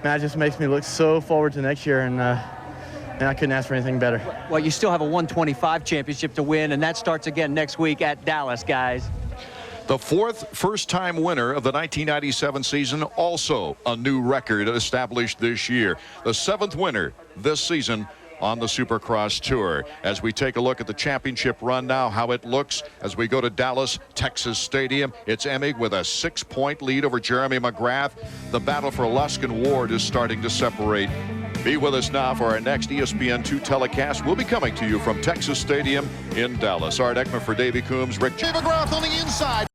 man, it just makes me look so forward to next year, and man, I couldn't ask for anything better. Well, you still have a 125 championship to win, and that starts again next week at Dallas, guys. The fourth first-time winner of the 1997 season, also a new record established this year. The seventh winner this season on the Supercross Tour. As we take a look at the championship run now, how it looks as we go to Dallas, Texas Stadium. It's Emig with a 6-point lead over Jeremy McGrath. The battle for Lusk and Ward is starting to separate. Be with us now for our next ESPN2 telecast. We'll be coming to you from Texas Stadium in Dallas. Art Ekman for Davey Coombs, Rick McGrath on the inside.